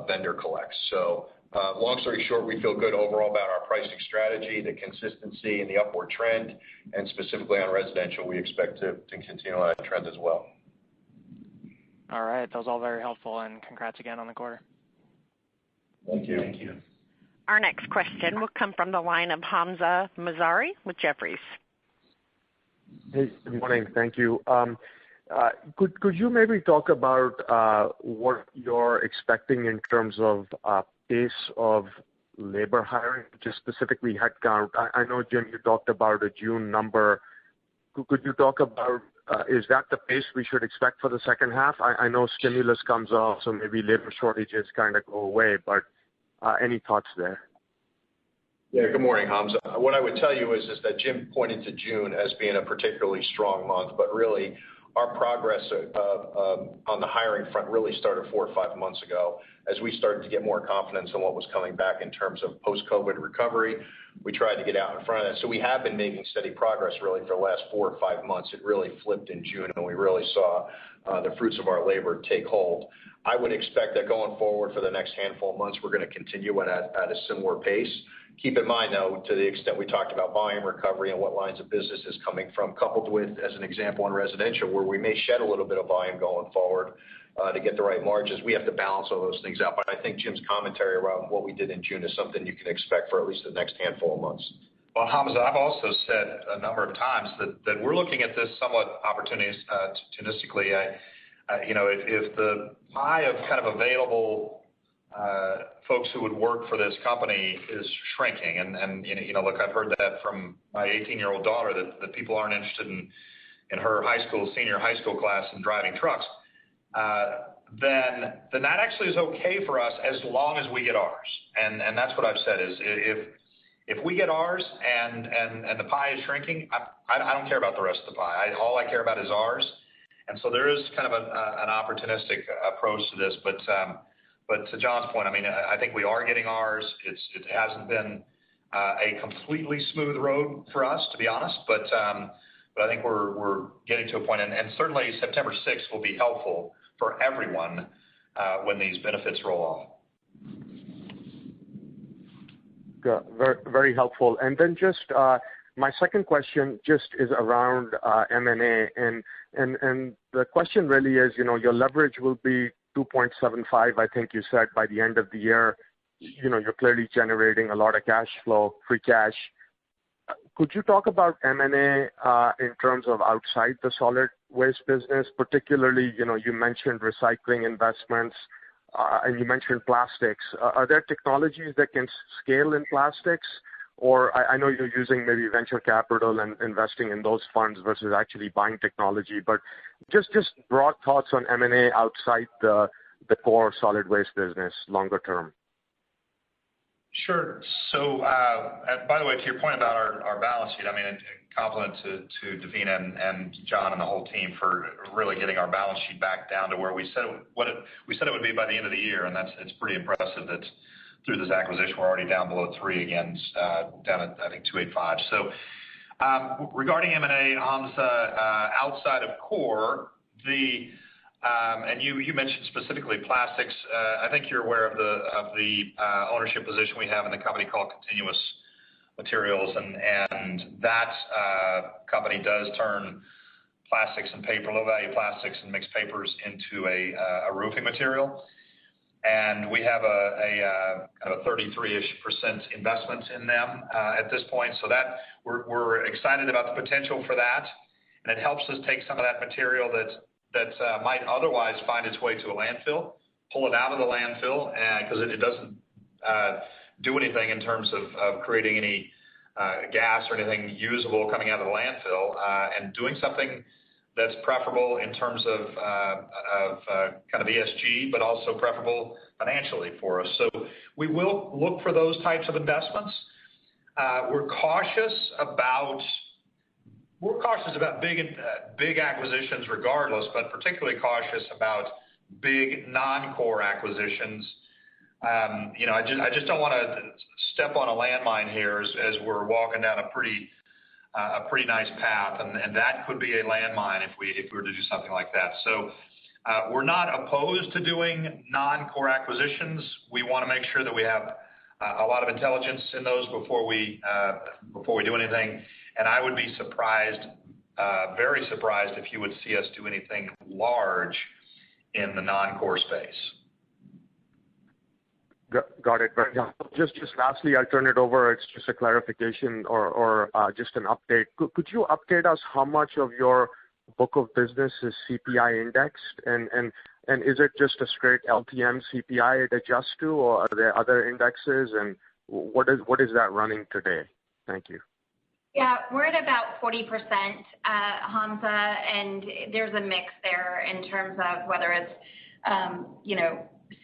vendor collects. So long story short, we feel good overall about our pricing strategy, the consistency and the upward trend, and specifically on residential, we expect to continue on that trend as well. All right, that was all very helpful, and congrats again on the quarter. Thank you. Thank you. Our next question will come from the line of Hamzah Mazari with Jefferies. Hey, good morning. Thank you. Could you maybe talk about what you're expecting in terms of pace of labor hiring, just specifically headcount? I know, Jim, you talked about a June number. Could you talk about, is that the pace we should expect for the second half? I know stimulus comes off, so maybe labor shortages kind of go away, but any thoughts there? Yeah, good morning, Hamzah. What I would tell you is that Jim pointed to June as being a particularly strong month, but really our progress on the hiring front really started 4 or 5 months ago as we started to get more confidence in what was coming back in terms of post-COVID recovery. We tried to get out in front of that. So we have been making steady progress really for the last 4 or 5 months. It really flipped in June, and we really saw the fruits of our labor take hold. I would expect that going forward for the next handful of months, we're going to continue at a similar pace. Keep in mind, though, to the extent we talked about volume recovery and what lines of business is coming from, coupled with, as an example, in residential, where we may shed a little bit of volume going forward to get the right margins, we have to balance all those things out. But I think Jim's commentary around what we did in June is something you can expect for at least the next handful of months. Well, Hamzah, I've also said a number of times that we're looking at this somewhat opportunistically. If the pie of kind of available folks who would work for this company is shrinking, and look, I've heard that from my 18-year-old daughter that people aren't interested in her senior high school class and driving trucks, then that actually is okay for us as long as we get ours. And that's what I've said is if we get ours and the pie is shrinking, I don't care about the rest of the pie. All I care about is ours. And so there is kind of an opportunistic approach to this, but to John's point, I mean, I think we are getting ours. It hasn't been a completely smooth road for us, to be honest, but I think we're getting to a point, and certainly September 6th will be helpful for everyone when these benefits roll off. Very, very helpful. And then just my second question just is around M&A, and the question really is, your leverage will be 2.75, I think you said, by the end of the year. You're clearly generating a lot of cash flow, free cash. Could you talk about M&A in terms of outside the solid waste business, particularly, you mentioned recycling investments, and you mentioned plastics. Are there technologies that can scale in plastics? Or I know you're using maybe venture capital and investing in those funds versus actually buying technology, but just broad thoughts on M&A outside the core solid waste business longer term. Sure. So, by the way, to your point about our balance sheet, I mean, compliment to Devina and John and the whole team for really getting our balance sheet back down to where we said it would be by the end of the year, and it's pretty impressive that through this acquisition we're already down below 3 again, down at I think 2.85. So, regarding M&A, Hamza, outside of core, and you mentioned specifically plastics. I think you're aware of the ownership position we have in the company called Continuous Materials, and that company does turn plastics and paper, low-value plastics and mixed papers into a roofing material. And we have a kind of a 33-ish% investment in them at this point. So that we're excited about the potential for that, and it helps us take some of that material that might otherwise find its way to a landfill, pull it out of the landfill, because it doesn't do anything in terms of creating any gas or anything usable coming out of the landfill, and doing something that's preferable in terms of kind of ESG, but also preferable financially for us. So we will look for those types of investments. We're cautious about big acquisitions regardless, but particularly cautious about big non-core acquisitions. I just don't want to step on a landmine here as we're walking down a pretty nice path, and that could be a landmine if we were to do something like that. So we're not opposed to doing non-core acquisitions. We want to make sure that we have a lot of intelligence in those before we do anything. And I would be surprised, very surprised, if you would see us do anything large in the non-core space. Got it. Just lastly, I'll turn it over. It's just a clarification or just an update. Could you update us how much of your book of business is CPI indexed, and is it just a straight LTM CPI it adjusts to, or are there other indexes, and what is that running today? Thank you. Yeah, we're at about 40%, Hamza, and there's a mix there in terms of whether it's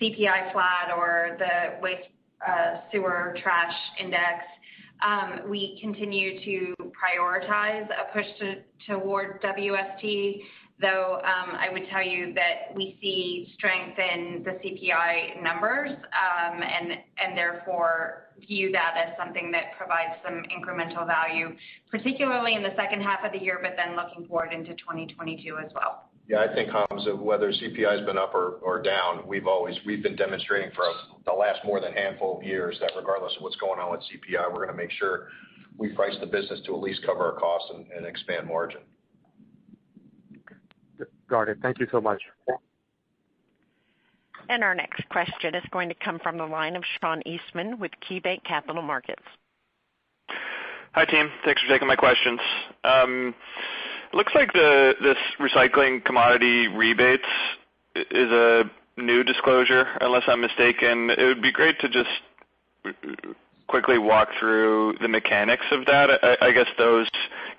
CPI flat or the waste sewer trash index. We continue to prioritize a push toward WST, though I would tell you that we see strength in the CPI numbers, and therefore view that as something that provides some incremental value, particularly in the second half of the year, but then looking forward into 2022 as well. Yeah, I think, Hamza, whether CPI has been up or down, we've been demonstrating for the last more than handful of years that regardless of what's going on with CPI, we're going to make sure we price the business to at least cover our costs and expand margin. Got it. Thank you so much. And our next question is going to come from the line of Sean Eastman with KeyBanc Capital Markets. Hi, team. Thanks for taking my questions. Looks like this recycling commodity rebates is a new disclosure, unless I'm mistaken. It would be great to just quickly walk through the mechanics of that. I guess those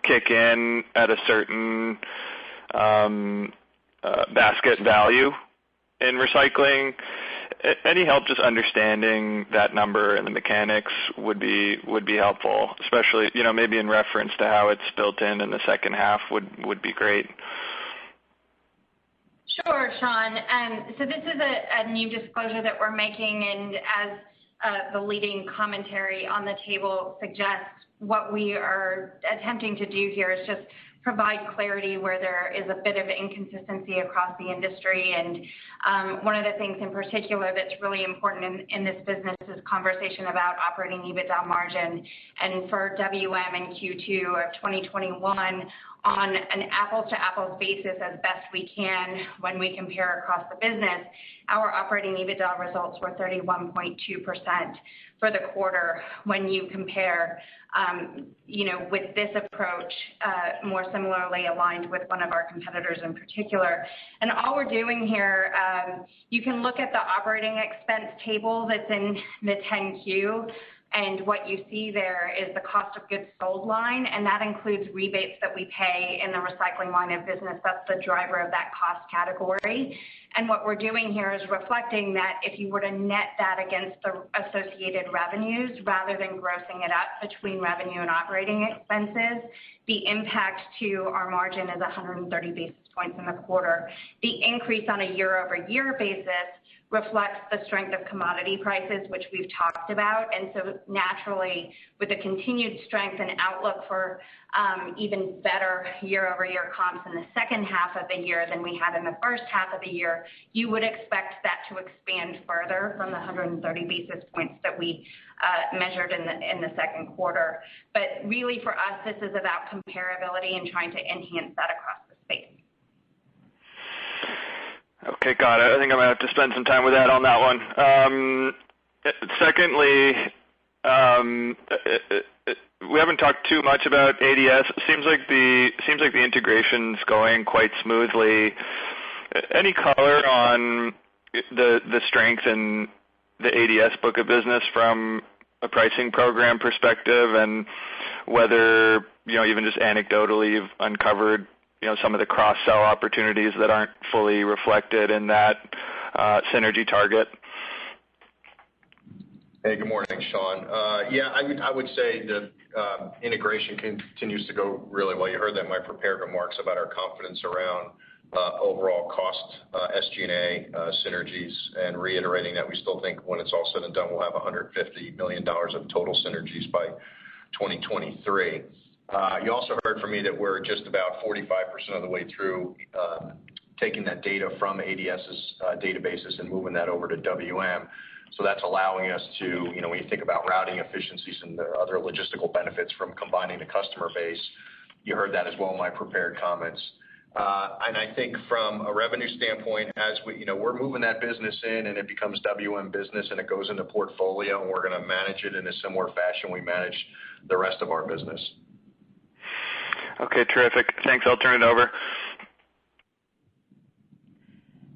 kick in at a certain basket value in recycling. Any help just understanding that number and the mechanics would be helpful, especially maybe in reference to how it's built in the second half would be great. Sure, Sean. So this is a new disclosure that we're making, and as the leading commentary on the table suggests, what we are attempting to do here is just provide clarity where there is a bit of inconsistency across the industry. And one of the things in particular that's really important in this business is conversation about operating EBITDA margin. And for WM in Q2 of 2021, on an apples-to-apples basis as best we can when we compare across the business, our operating EBITDA results were 31.2% for the quarter when you compare with this approach, more similarly aligned with one of our competitors in particular. And all we're doing here, you can look at the operating expense table that's in the 10Q. And what you see there is the cost of goods sold line, and that includes rebates that we pay in the recycling line of business. That's the driver of that cost category. And what we're doing here is reflecting that if you were to net that against the associated revenues, rather than grossing it up between revenue and operating expenses, the impact to our margin is 130 basis points in the quarter. The increase on a year-over-year basis reflects the strength of commodity prices, which we've talked about. And so naturally, with the continued strength and outlook for even better year-over-year comps in the second half of the year than we had in the first half of the year, you would expect that to expand further from the 130 basis points that we measured in the second quarter. But really for us, this is about comparability and trying to enhance that across the space. Okay, got it. I think I'm going to have to spend some time with that on that one. Secondly, we haven't talked too much about ADS. It seems like the integration's going quite smoothly. Any color on the strength in the ADS book of business from a pricing program perspective, and whether, even just anecdotally, you've uncovered some of the cross-sell opportunities that aren't fully reflected in that synergy target? Hey, good morning, Sean. I would say the integration continues to go really well. You heard that in my prepared remarks about our confidence around overall cost, SG&A synergies, and reiterating that we still think when it's all said and done, we'll have $150 million of total synergies by 2023. You also heard from me that we're just about 45% of the way through taking that data from ADS's databases and moving that over to WM. So that's allowing us to, when you think about routing efficiencies and the other logistical benefits from combining the customer base, you heard that as well in my prepared comments. And I think from a revenue standpoint, as we're moving that business in and it becomes WM business and it goes into portfolio, and we're going to manage it in a similar fashion we manage the rest of our business. Okay, terrific. Thanks. I'll turn it over.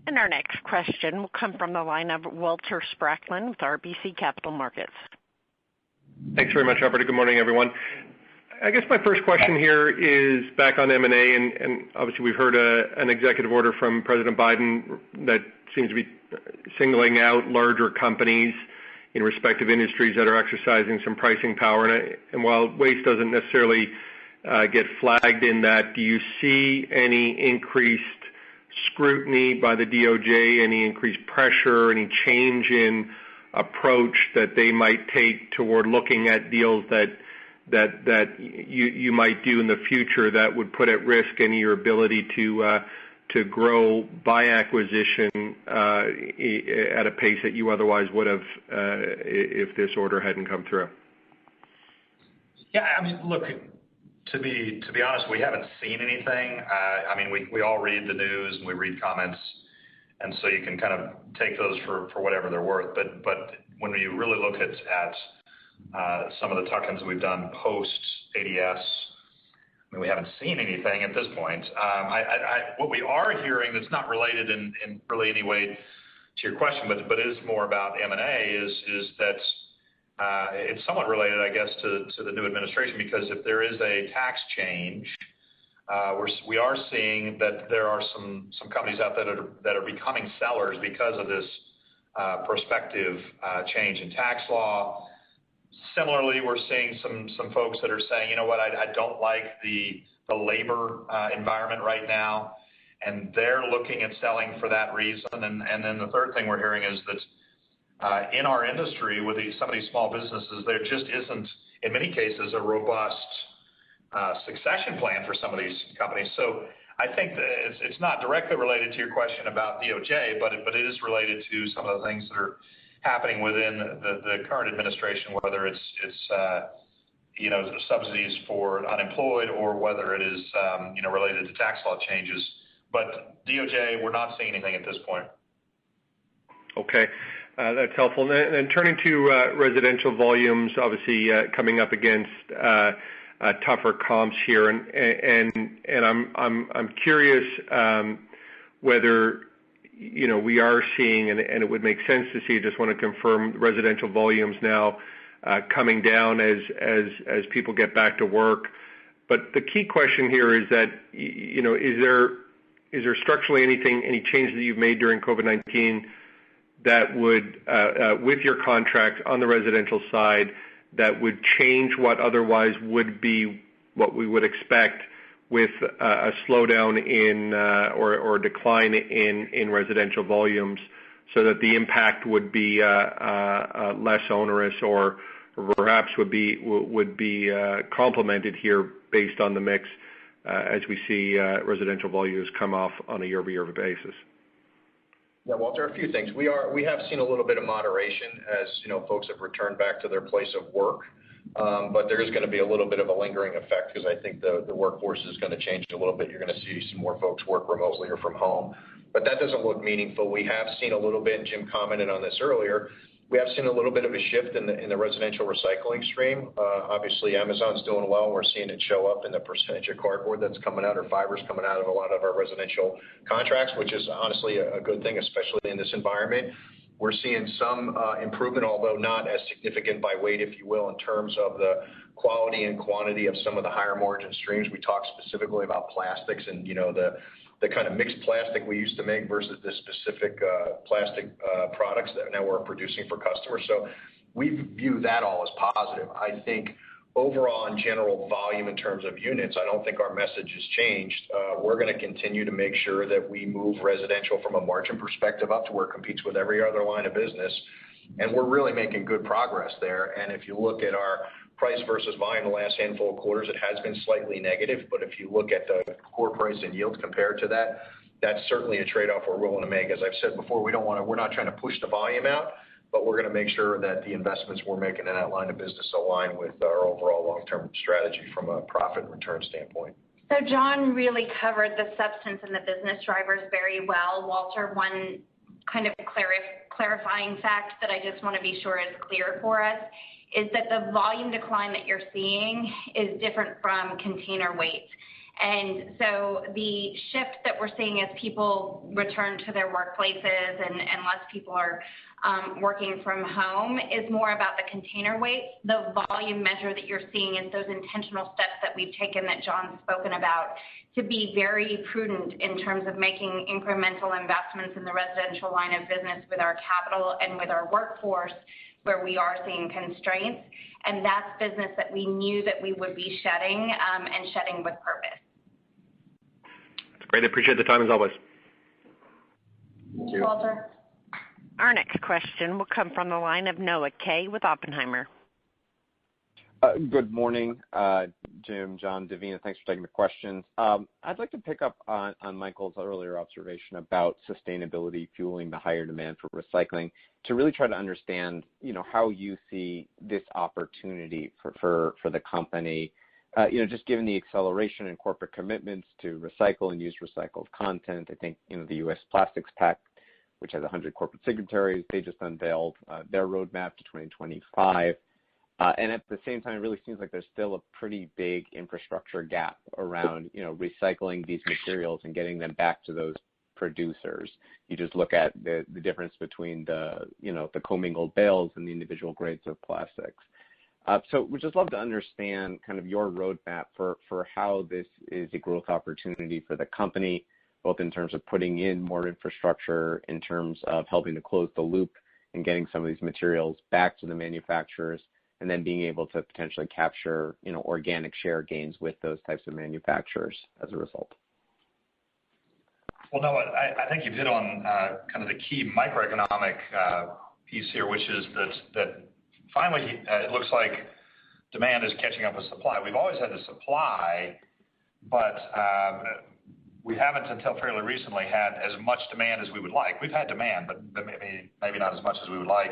And our next question will come from the line of Walter Spracklin with RBC Capital Markets. Thanks very much, Operator. Good morning, everyone. I guess my first question here is back on M&A, and obviously we've heard an executive order from President Biden that seems to be singling out larger companies in respective industries that are exercising some pricing power. And while waste doesn't necessarily get flagged in that, do you see any increased scrutiny by the DOJ, any increased pressure, any change in approach that they might take toward looking at deals that you might do in the future that would put at risk any of your ability to grow by acquisition at a pace that you otherwise would have if this order hadn't come through? Yeah, look, to be honest, we haven't seen anything. We all read the news and we read comments, and so you can kind of take those for whatever they're worth. But when you really look at some of the tuck-ins we've done post ADS, we haven't seen anything at this point. What we are hearing that's not related in really any way to your question, but is more about M&A is that it's somewhat related, I guess, to the new administration, because if there is a tax change, we are seeing that there are some companies out there that are becoming sellers because of this prospective change in tax law. Similarly, we're seeing some folks that are saying, you know what, I don't like the labor environment right now, and they're looking at selling for that reason. And then the third thing we're hearing is that in our industry with some of these small businesses, there just isn't, in many cases, a robust succession plan for some of these companies. So I think that it's not directly related to your question about DOJ, but it is related to some of the things that are happening within the current administration, whether it's subsidies for unemployed or whether it is related to tax law changes. But DOJ, we're not seeing anything at this point. Okay, that's helpful. And then turning to residential volumes, obviously coming up against tougher comps here, and I'm curious whether we are seeing, and it would make sense to see, just want to confirm residential volumes now coming down as people get back to work. But the key question here is that, is there structurally any change that you've made during COVID-19 that would, with your contract on the residential side, that would change what otherwise would be what we would expect with a slowdown in or decline in residential volumes, so that the impact would be less onerous or perhaps would be complemented here based on the mix as we see residential volumes come off on a year-over-year basis? Yeah, Walter, a few things. We have seen a little bit of moderation as folks have returned back to their place of work, but there is going to be a little bit of a lingering effect because I think the workforce is going to change a little bit. You're going to see some more folks work remotely or from home, but that doesn't look meaningful. We have seen a little bit, and Jim commented on this earlier, we have seen a little bit of a shift in the residential recycling stream. Obviously, Amazon's doing well. We're seeing it show up in the percentage of cardboard that's coming out or fibers coming out of a lot of our residential contracts, which is honestly a good thing, especially in this environment. We're seeing some improvement, although not as significant by weight, if you will, in terms of the quality and quantity of some of the higher margin streams. We talked specifically about plastics and, the kind of mixed plastic we used to make versus the specific plastic products that now we're producing for customers. So we view that all as positive. I think overall, in general volume in terms of units, I don't think our message has changed. We're going to continue to make sure that we move residential from a margin perspective up to where it competes with every other line of business. And we're really making good progress there. And if you look at our price versus volume the last handful of quarters, it has been slightly negative. But if you look at the core price and yield compared to that, that's certainly a trade-off we're willing to make. As I've said before, we're not trying to push the volume out, but we're going to make sure that the investments we're making in that line of business align with our overall long-term strategy from a profit and return standpoint. So John really covered the substance and the business drivers very well. Walter, one kind of clarifying fact that I just want to be sure is clear for us is that the volume decline that you're seeing is different from container weight. And so the shift that we're seeing as people return to their workplaces and less people are working from home is more about the container weight. The volume measure that you're seeing is those intentional steps that we've taken that John's spoken about to be very prudent in terms of making incremental investments in the residential line of business with our capital and with our workforce where we are seeing constraints. And that's business that we knew that we would be shedding and shedding with purpose. That's great. I appreciate the time as always. Thank you, Walter. Our next question will come from the line of Noah Kaye with Oppenheimer. Good morning, Jim, John, Davina. Thanks for taking the questions. I'd like to pick up on Michael's earlier observation about sustainability fueling the higher demand for recycling to really try to understand, how you see this opportunity for the company. Just given the acceleration in corporate commitments to recycle and use recycled content. I think, the U.S. Plastics Pact, which has 100 corporate signatories, they just unveiled their roadmap to 2025. And at the same time, it really seems like there's still a pretty big infrastructure gap around, recycling these materials and getting them back to those producers. You just look at the difference between the commingled bales and the individual grades of plastics. So we'd just love to understand kind of your roadmap for how this is a growth opportunity for the company, both in terms of putting in more infrastructure, in terms of helping to close the loop and getting some of these materials back to the manufacturers, and then being able to potentially capture, organic share gains with those types of manufacturers as a result. Well, Noah, I think you've hit on kind of the key microeconomic piece here, which is that finally it looks like demand is catching up with supply. We've always had the supply, but we haven't until fairly recently had as much demand as we would like. We've had demand, but maybe not as much as we would like.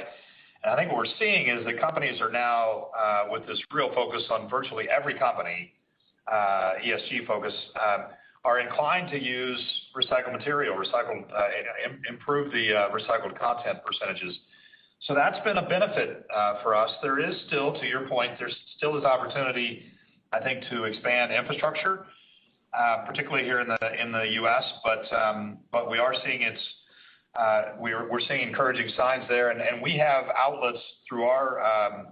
And I think what we're seeing is that companies are now, with this real focus on virtually every company, ESG focus, are inclined to use recycled material, improve the recycled content percentages. So that's been a benefit for us. There is still, to your point, there still is opportunity, I think, to expand infrastructure, particularly here in the U.S. But we are seeing we're seeing encouraging signs there, and we have outlets through our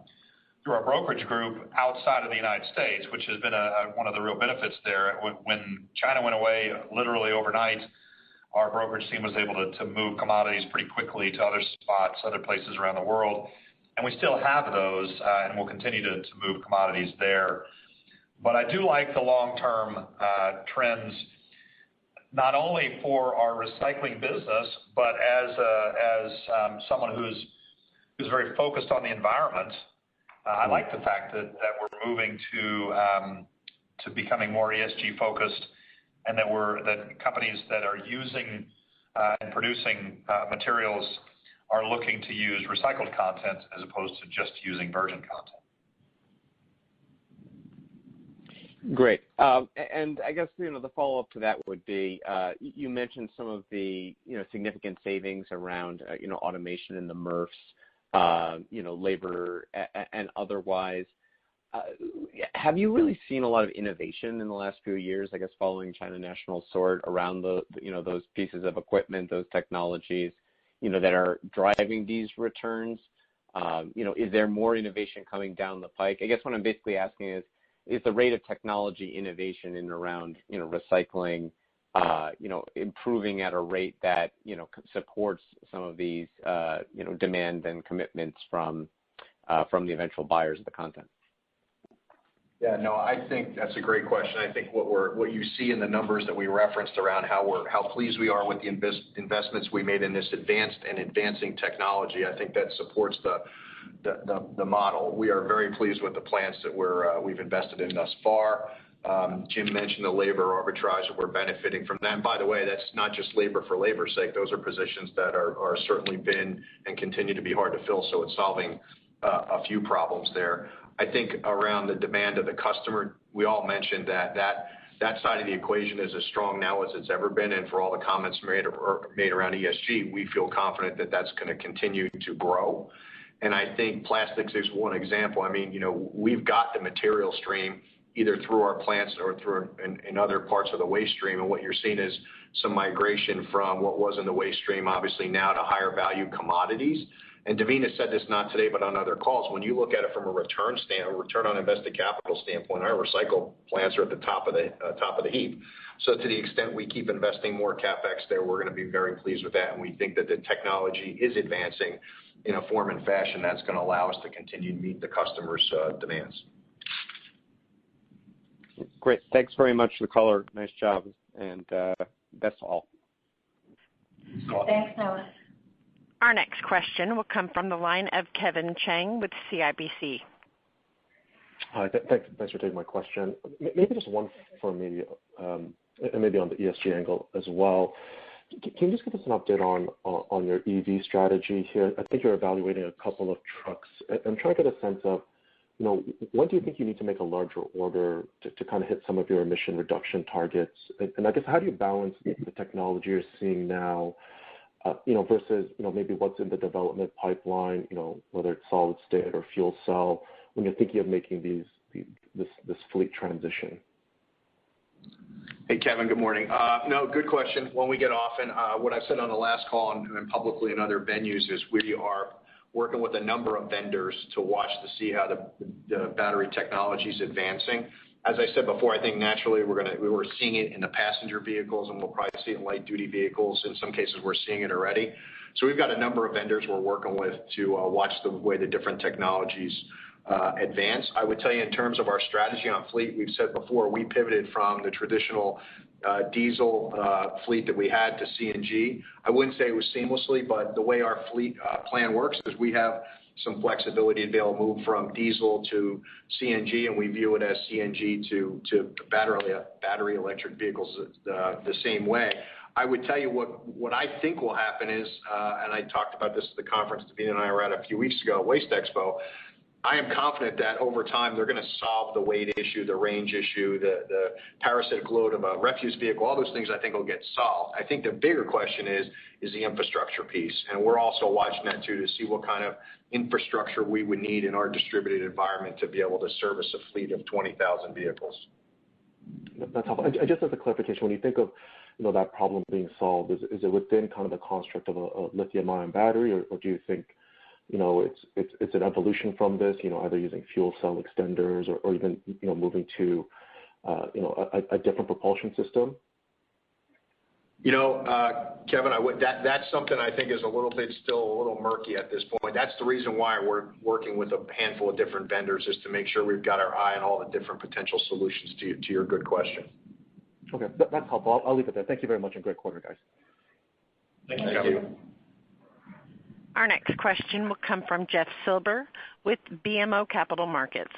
through our brokerage group outside of the United States, which has been one of the real benefits there. When China went away literally overnight, our brokerage team was able to move commodities pretty quickly to other spots, other places around the world. And we still have those, and we'll continue to move commodities there. But I do like the long-term trends, not only for our recycling business, but as someone who's very focused on the environment. I like the fact that we're moving to becoming more ESG focused, and that companies that are using and producing materials are looking to use recycled content as opposed to just using virgin content. Great. And I guess, the follow-up to that would be, you mentioned some of the, significant savings around, automation in the MRFs, labor and otherwise. Have you really seen a lot of innovation in the last few years, I guess, following China National Sword around those pieces of equipment, those technologies, that are driving these returns? Is there more innovation coming down the pike? I guess what I'm basically asking is the rate of technology innovation in and around, recycling, improving at a rate that, supports some of these, demand and commitments from the eventual buyers of the content? Yeah, no, I think that's a great question. I think what you see in the numbers that we referenced around how pleased we are with the investments we made in this advanced and advancing technology, I think that supports the model. We are very pleased with the plans that we've invested in thus far. Jim mentioned the labor arbitrage, and we're benefiting from that. And by the way, that's not just labor for labor's sake. Those are positions that are certainly been and continue to be hard to fill, so it's solving a few problems there. I think around the demand of the customer, we all mentioned that side of the equation is as strong now as it's ever been, and for all the comments made around ESG, we feel confident that that's going to continue to grow. And I think plastics is one example. I mean, we've got the material stream either through our plants or through in other parts of the waste stream, and what you're seeing is some migration from what was in the waste stream, obviously now to higher value commodities. And Davina said this not today, but on other calls. When you look at it from a return on invested capital standpoint, our recycle plants are at the top of the heap. So to the extent we keep investing more capex there, we're going to be very pleased with that, and we think that the technology is advancing in a form and fashion that's going to allow us to continue to meet the customers' demands. Great. Thanks very much for the color. Nice job, and that's all. Thanks, Noah. Our next question will come from the line of Kevin Chiang with CIBC. Hi, thanks for taking my question. Maybe just one for me, and maybe on the ESG angle as well. Can you just give us an update on your EV strategy here? I think you're evaluating a couple of trucks. I'm trying to get a sense of, when do you think you need to make a larger order to kind of hit some of your emission reduction targets? And I guess, how do you balance the technology you're seeing now, versus, maybe what's in the development pipeline, whether it's solid state or fuel cell, when you're thinking of making this fleet transition? Hey, Kevin, good morning. No, good question. One we get often. What I said on the last call and publicly in other venues is we are working with a number of vendors to watch to see how the battery technology is advancing. As I said before, I think naturally we're seeing it in the passenger vehicles, and we'll probably see it in light duty vehicles. In some cases, we're seeing it already. So we've got a number of vendors we're working with to watch the way the different technologies advance. I would tell you in terms of our strategy on fleet, we've said before, we pivoted from the traditional diesel fleet that we had to CNG. I wouldn't say it was seamlessly, but the way our fleet plan works is we have some flexibility to be able to move from diesel to CNG, and we view it as CNG to battery electric vehicles the same way. I would tell you what I think will happen is, and I talked about this at the conference Davina and I were at a few weeks ago, Waste Expo. I am confident that over time they're going to solve the weight issue, the range issue, the parasitic load of a refuse vehicle. All those things I think will get solved. I think the bigger question is the infrastructure piece, and we're also watching that too to see what kind of infrastructure we would need in our distributed environment to be able to service a fleet of 20,000 vehicles. That's helpful. Just as a clarification, when you think of that problem being solved, is it within kind of the construct of a lithium-ion battery, or do you think it's an evolution from this, either using fuel cell extenders or even moving to a different propulsion system? Kevin, that's something I think is still a little murky at this point. That's the reason why we're working with a handful of different vendors, is to make sure we've got our eye on all the different potential solutions to your good question. Okay, that's helpful. I'll leave it there. Thank you very much, and great quarter, guys. Thank you. Our next question will come from Jeff Silber with BMO Capital Markets.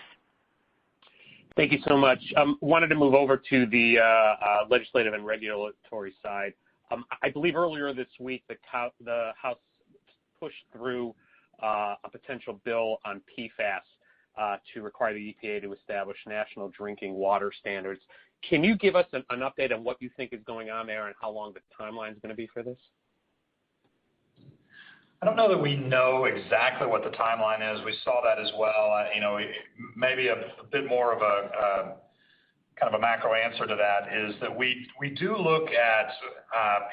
Thank you so much. Wanted to move over to the legislative and regulatory side. I believe earlier this week the House pushed through a potential bill on PFAS to require the EPA to establish national drinking water standards. Can you give us an update on what you think is going on there and how long the timeline is going to be for this? I don't know that we know exactly what the timeline is. We saw that as well. Maybe a bit more of a kind of a macro answer to that is that we do look at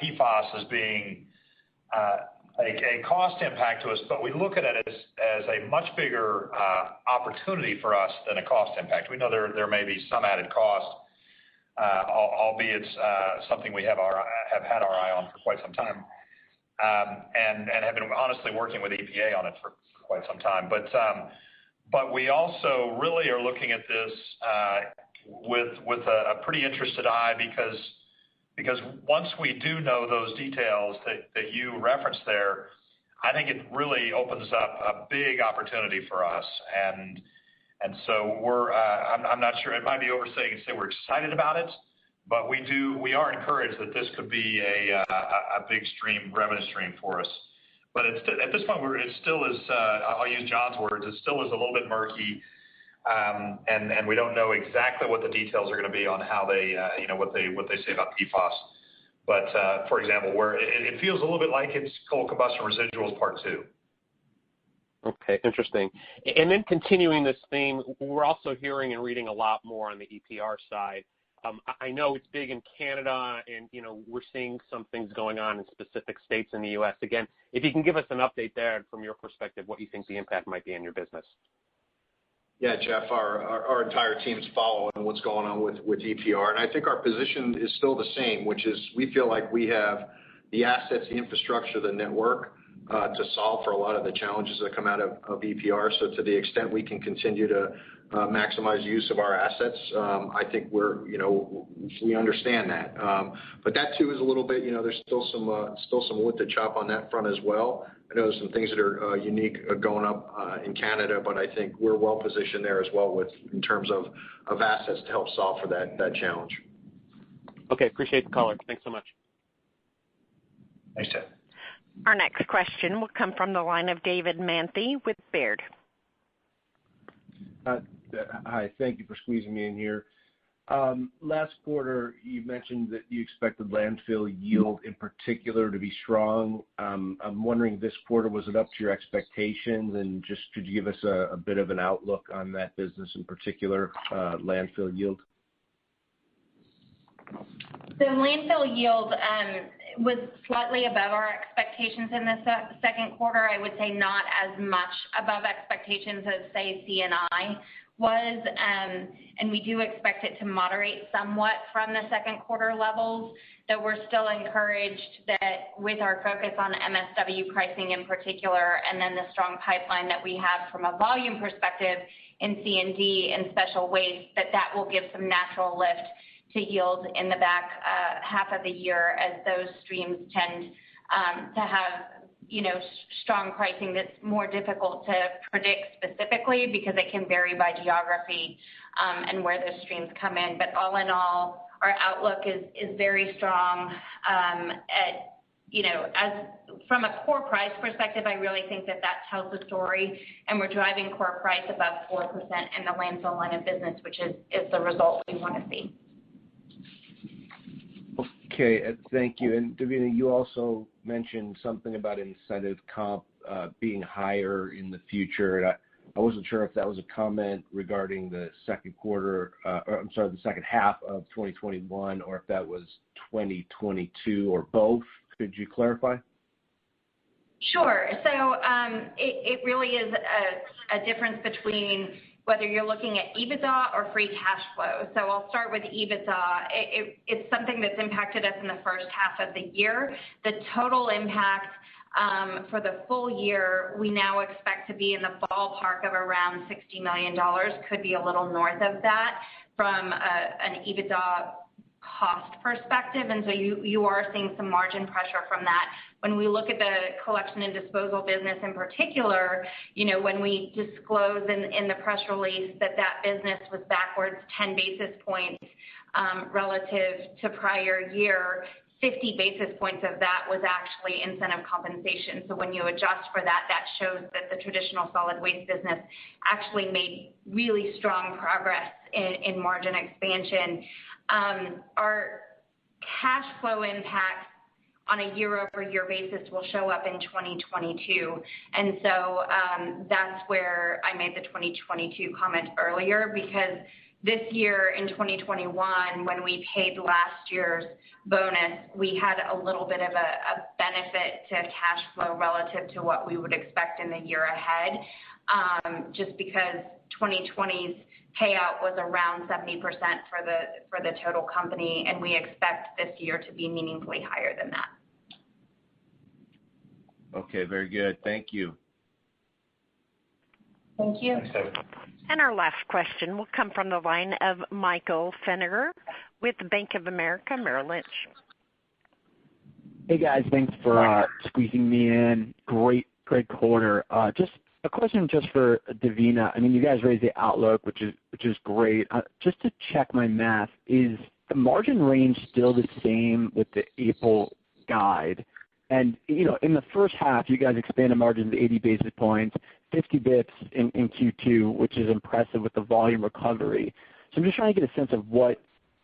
PFAS as being a cost impact to us, but we look at it as a much bigger opportunity for us than a cost impact. We know there may be some added cost, albeit something we have had our eye on for quite some time. And have been honestly working with EPA on it for quite some time. But we also really are looking at this with a pretty interested eye because once we do know those details that you referenced there, I think it really opens up a big opportunity for us. And so I'm not sure, it might be overstating to say we're excited about it, but we are encouraged that this could be a big revenue stream for us. But at this point, it still is, I'll use John's words, it still is a little bit murky, and we don't know exactly what the details are going to be on how they, what they say about PFAS. But for example, where it feels a little bit like it's coal combustion residuals part 2. Okay, interesting. And then continuing this theme, we're also hearing and reading a lot more on the EPR side. I know it's big in Canada, and we're seeing some things going on in specific states in the U.S. Again, if you can give us an update there from your perspective, what you think the impact might be on your business. Yeah, Jeff, our entire team's following what's going on with EPR, and I think our position is still the same, which is we feel like we have the assets, the infrastructure, the network to solve for a lot of the challenges that come out of EPR. So to the extent we can continue to maximize use of our assets, I think we understand that. But that too is a little bit, there's still some wood to chop on that front as well. I know there's some things that are unique going up in Canada, but I think we're well positioned there as well in terms of assets to help solve for that challenge. Okay, appreciate the caller. Thanks so much. Thanks, Jeff. Our next question will come from the line of David Manthey with Baird. Hi, thank you for squeezing me in here. Last quarter, you mentioned that you expected landfill yield in particular to be strong. I'm wondering this quarter, was it up to your expectations? And just could you give us a bit of an outlook on that business in particular, landfill yield? The landfill yield was slightly above our expectations in the second quarter. I would say not as much above expectations as, say, C&I was. And we do expect it to moderate somewhat from the second quarter levels, though we're still encouraged that with our focus on MSW pricing in particular, and then the strong pipeline that we have from a volume perspective in C&D and special waste, that will give some natural lift to yield in the back half of the year, as those streams tend to have strong pricing that's more difficult to predict specifically because it can vary by geography and where those streams come in. But all in all, our outlook is very strong. As from a core price perspective, I really think that tells the story, and we're driving core price above 4% in the landfill line of business, which is the result we want to see. Okay, thank you. And Devina, you also mentioned something about incentive comp being higher in the future. And I wasn't sure if that was a comment regarding the second half of 2021, or if that was 2022, or both. Could you clarify? Sure. So it really is a difference between whether you're looking at Ebitda or free cash flow. So I'll start with Ebitda. It's something that's impacted us in the first half of the year. The total impact for the full year, we now expect to be in the ballpark of around $60 million, could be a little north of that from an Ebitda cost perspective, and so you are seeing some margin pressure from that. When we look at the collection and disposal business in particular, when we disclose in the press release that business was backwards 10 basis points relative to prior year, 50 basis points of that was actually incentive compensation. So when you adjust for that, that shows that the traditional solid waste business actually made really strong progress in margin expansion. Our cash flow impact on a year-over-year basis will show up in 2022. And so that's where I made the 2022 comment earlier, because this year in 2021, when we paid last year's bonus, we had a little bit of a benefit to cash flow relative to what we would expect in the year ahead, just because 2020's payout was around 70% for the total company, and we expect this year to be meaningfully higher than that. Okay, very good. Thank you. Thank you. Thanks, David. And our last question will come from the line of Michael Feniger with Bank of America Merrill Lynch. Hey guys, thanks for squeezing me in. Great quarter. Just a question just for Devina. I mean, you guys raised the outlook, which is great. Just to check my math, is the margin range still the same with the April guide? And, in the first half, you guys expanded margins 80 basis points, 50 bips in Q2, which is impressive with the volume recovery. So I'm just trying to get a sense of what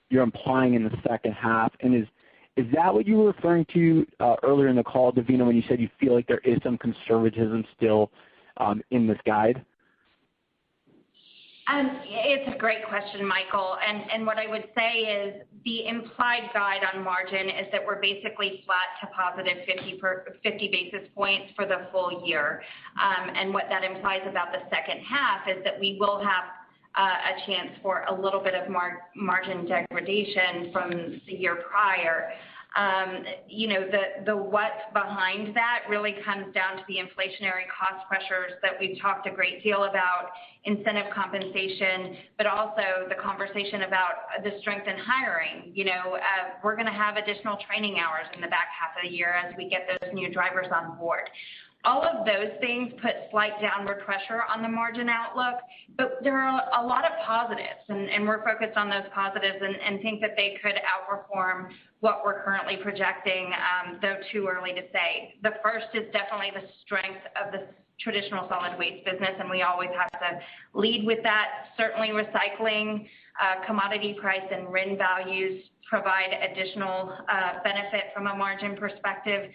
you're implying in the second half. And is that what you were referring to earlier in the call, Devina, when you said you feel like there is some conservatism still in this guide? It's a great question, Michael. And what I would say is the implied guide on margin is that we're basically flat to positive 50 basis points for the full year. And what that implies about the second half is that we will have a chance for a little bit of margin degradation from the year prior. The what behind that really comes down to the inflationary cost pressures that we've talked a great deal about, incentive compensation, but also the conversation about the strength in hiring. We're going to have additional training hours in the back half of the year as we get those new drivers on board. All of those things put slight downward pressure on the margin outlook, but there are a lot of positives, and we're focused on those positives and think that they could outperform what we're currently projecting, though too early to say. The first is definitely the strength of the traditional solid waste business, and we always have to lead with that. Certainly recycling, commodity price, and RIN values provide additional benefit from a margin perspective.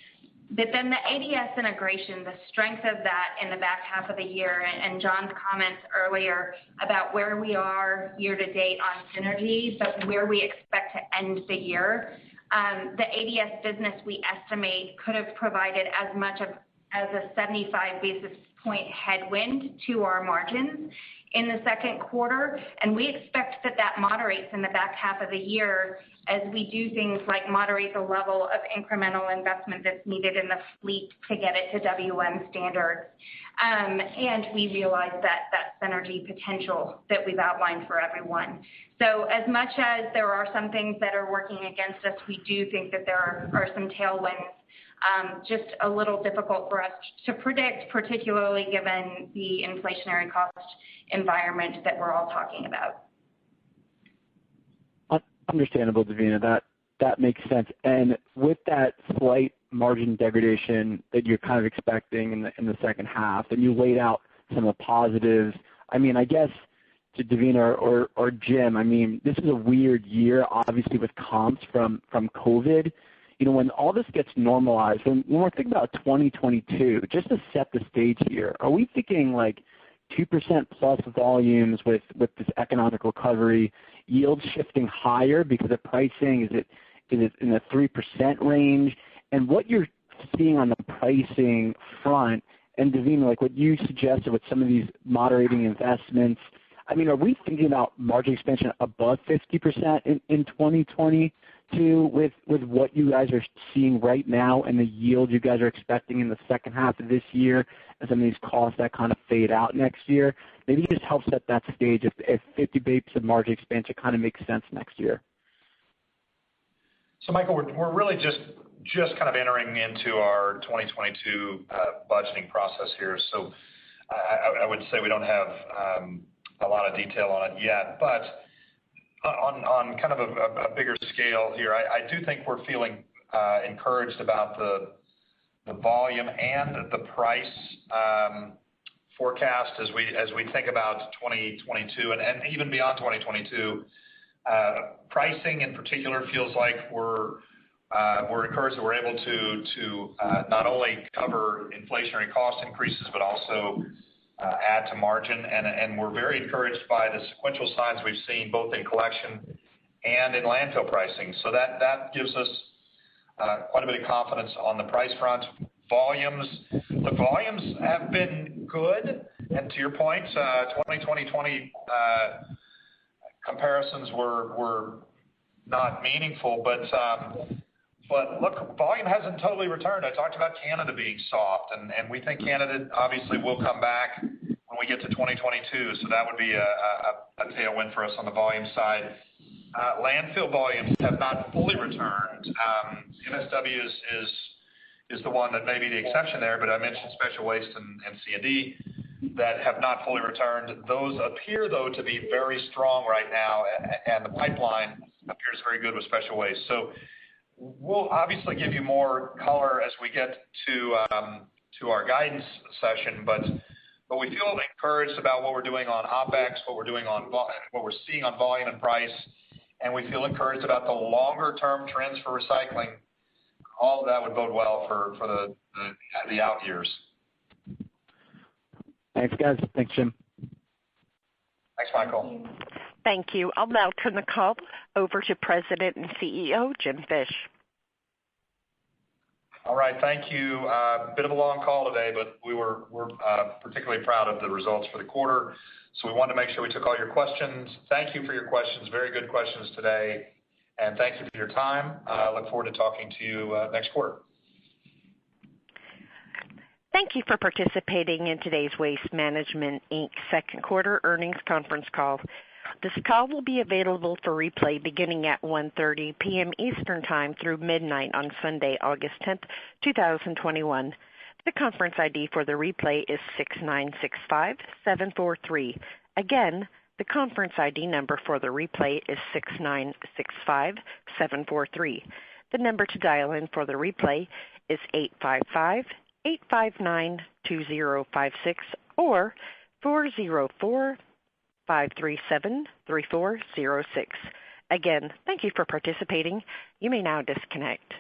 But then the ADS integration, the strength of that in the back half of the year, and John's comments earlier about where we are year to date on synergy, but where we expect to end the year. The ADS business, we estimate, could have provided as much as a 75 basis point headwind to our margins in the second quarter, and we expect that moderates in the back half of the year as we do things like moderate the level of incremental investment that's needed in the fleet to get it to WM standards. And we realize that synergy potential that we've outlined for everyone. So as much as there are some things that are working against us, we do think that there are some tailwinds. Just a little difficult for us to predict, particularly given the inflationary cost environment that we're all talking about. Understandable, Devina. That makes sense. And with that slight margin degradation that you're kind of expecting in the second half, and you laid out some of the positives. I mean, I guess to Devina or Jim, I mean, this is a weird year, obviously, with comps from COVID. When all this gets normalized, when we're thinking about 2022, just to set the stage here, are we thinking like 2% plus volumes with this economic recovery, yields shifting higher because of pricing? Is it in the 3% range? And what you're seeing on the pricing front? And Devina, like what you suggested with some of these moderating investments, I mean, are we thinking about margin expansion above 50% in 2022 with what you guys are seeing right now and the yield you guys are expecting in the second half of this year and some of these costs that kind of fade out next year? Maybe just help set that stage if 50 basis points of margin expansion kind of makes sense next year. So, Michael, we're really just kind of entering into our 2022 budgeting process here. So I would say we don't have a lot of detail on it yet, but on kind of a bigger scale here, I do think we're feeling encouraged about the volume and the price forecast as we think about 2022 and even beyond 2022. Pricing in particular feels like we're encouraged that we're able to not only cover inflationary cost increases but also add to margin, and we're very encouraged by the sequential signs we've seen both in collection and in landfill pricing. So that gives us quite a bit of confidence on the price front. The volumes have been good, and to your point, 2020 comparisons were not meaningful, but look, volume hasn't totally returned. I talked about Canada being soft, and we think Canada obviously will come back when we get to 2022, so that would be a tailwind for us on the volume side. Landfill volumes have not fully returned. MSW is the one that may be the exception there, but I mentioned special waste and C&D that have not fully returned. Those appear, though, to be very strong right now, and the pipeline appears very good with special waste. So we'll obviously give you more color as we get to our guidance session, but we feel encouraged about what we're doing on OpEx, what we're seeing on volume and price, and we feel encouraged about the longer-term trends for recycling. All of that would bode well for the out years. Thanks, guys. Thanks, Jim. Thanks, Michael. Thank you. I'll now turn the call over to President and CEO, Jim Fish. All right. Thank you. A bit of a long call today, but we're particularly proud of the results for the quarter. So we wanted to make sure we took all your questions. Thank you for your questions. Very good questions today. And thank you for your time. I look forward to talking to you next quarter. Thank you for participating in today's Waste Management, Inc. second quarter earnings conference call. This call will be available for replay beginning at 1:30 p.m. Eastern Time through midnight on Sunday, August 10th, 2021. The conference ID for the replay is 6965743. Again, the conference ID number for the replay is 6965743. The number to dial in for the replay is 855-859-2056 or 404-537-3406. Again, thank you for participating. You may now disconnect.